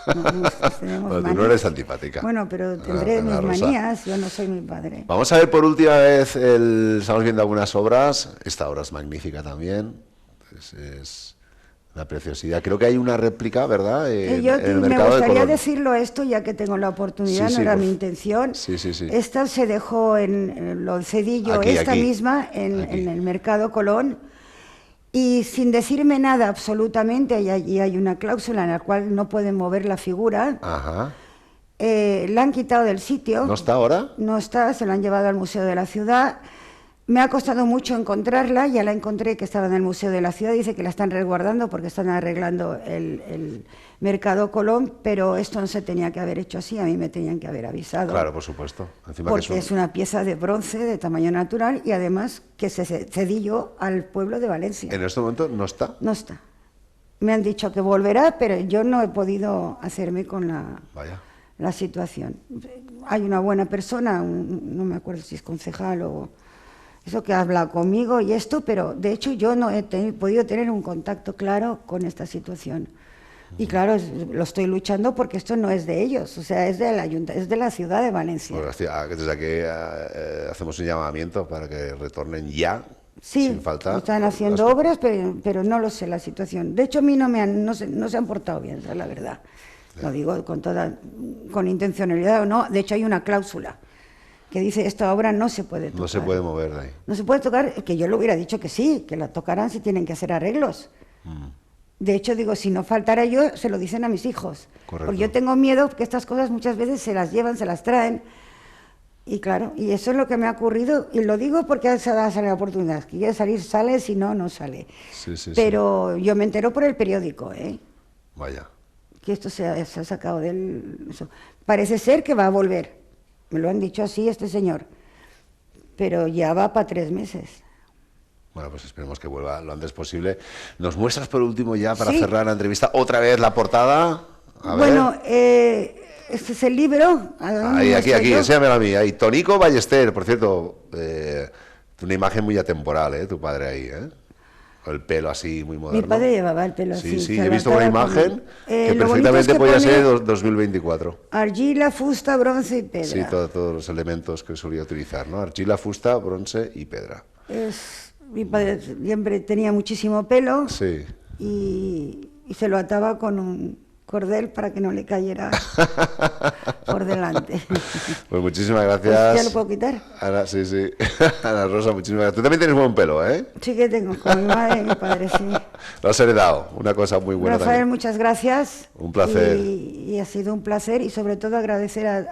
Bueno, tú no eres antipática. Bueno, pero tendré mis manías, yo no soy mi padre. Vamos a ver por última vez, estamos viendo algunas obras, esta obra es magnífica también, es una preciosidad. Creo que hay una réplica, ¿verdad? En el mercado me gustaría de Colón. decirlo esto, ya que tengo la oportunidad, no era mi intención. Sí. Esta se dejó en lo cedillo, misma, en el mercado Colón. Y sin decirme nada absolutamente, y hay una cláusula en la cual no pueden mover la figura, la han quitado del sitio. ¿No está ahora? No está, se la han llevado al Museo de la Ciudad. Me ha costado mucho encontrarla, ya la encontré que estaba en el Museo de la Ciudad, dice que la están resguardando porque están arreglando el Mercado Colón, pero esto no se tenía que haber hecho así, a mí me tenían que haber avisado. Claro, por supuesto. Encima porque es una pieza de bronce de tamaño natural y además que se cedí al pueblo de Valencia. ¿En este momento no está? No está. Me han dicho que volverá, pero yo no he podido hacerme con la situación. Hay una buena persona, no me acuerdo si es concejal o eso, que ha hablado conmigo y esto, pero de hecho yo no he podido tener un contacto claro con esta situación. Y claro, lo estoy luchando porque esto no es de ellos, o sea, es de la ciudad de Valencia. Pues desde aquí hacemos un llamamiento para que retornen ya, sin falta. Están haciendo obras, pero no lo sé la situación. De hecho, a mí no se han portado bien, esa es la verdad. Lo digo con intencionalidad o no. De hecho, hay una cláusula que dice esta obra no se puede tocar. No se puede mover de ahí. No se puede tocar, que yo le hubiera dicho que sí, que la tocarán si tienen que hacer arreglos. De hecho, digo, si no faltara yo, se lo dicen a mis hijos. Correcto. Porque yo tengo miedo que estas cosas muchas veces se las llevan, se las traen. Y claro, y eso es lo que me ha ocurrido, y lo digo porque se da la oportunidad. Si quiere salir, sale, si no, no sale. Pero yo me entero por el periódico, Vaya. Que esto se ha sacado eso. Parece ser que va a volver. Me lo han dicho así este señor. Pero ya va para 3 meses. Bueno, pues esperemos que vuelva lo antes posible. ¿Nos muestras por último ya, para cerrar la entrevista, otra vez la portada? Bueno, este es el libro. Aquí, enséñamelo a mí. Ahí, Tónico Ballester, por cierto, una imagen muy atemporal, tu padre ahí, con el pelo así muy moderno. Mi padre llevaba el pelo así. Sí, he visto una imagen que perfectamente podía ser 2024. Argila, fusta, bronce y pedra. Sí, todos los elementos que solía utilizar, ¿no? Argila, fusta, bronce y pedra. Mi padre siempre tenía muchísimo pelo. Sí. Y y se lo ataba con un cordel para que no le cayera por delante. Pues muchísimas gracias. Pues ya lo puedo quitar. Ana, sí. Ana Rosa, muchísimas gracias. Tú también tienes buen pelo, ¿eh? Sí que tengo, con mi madre y mi padre, sí. Lo has heredado, una cosa muy buena. Rafael, también. Muchas gracias. Un placer. Y ha sido un placer y sobre todo agradecer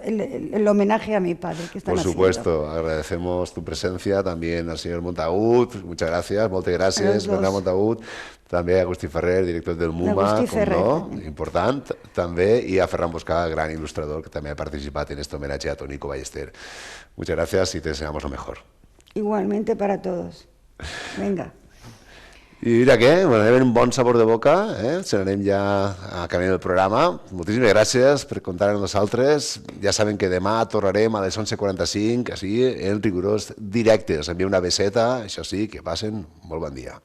el homenaje a mi padre que están haciendo. Por supuesto, agradecemos tu presencia también al señor Montagut, muchas gracias, moltes gràcies, Bernat Montagut, també a Agustí Ferrer, director del MUMA, important, també, i a Ferran Boscà, gran il·lustrador, que també ha participat en este homenaje a Tonico Ballester. Muchas gracias y te deseamos lo mejor. Igualmente para todos. Venga. I mira què, anem un bon sabor de boca, se n'anem ja acabant el programa. Moltíssimes gràcies per comptar amb nosaltres. Ja saben que demà tornarem a les 11:45, així en rigorós directe. Us envio una beseta, això sí, que passen molt bon dia.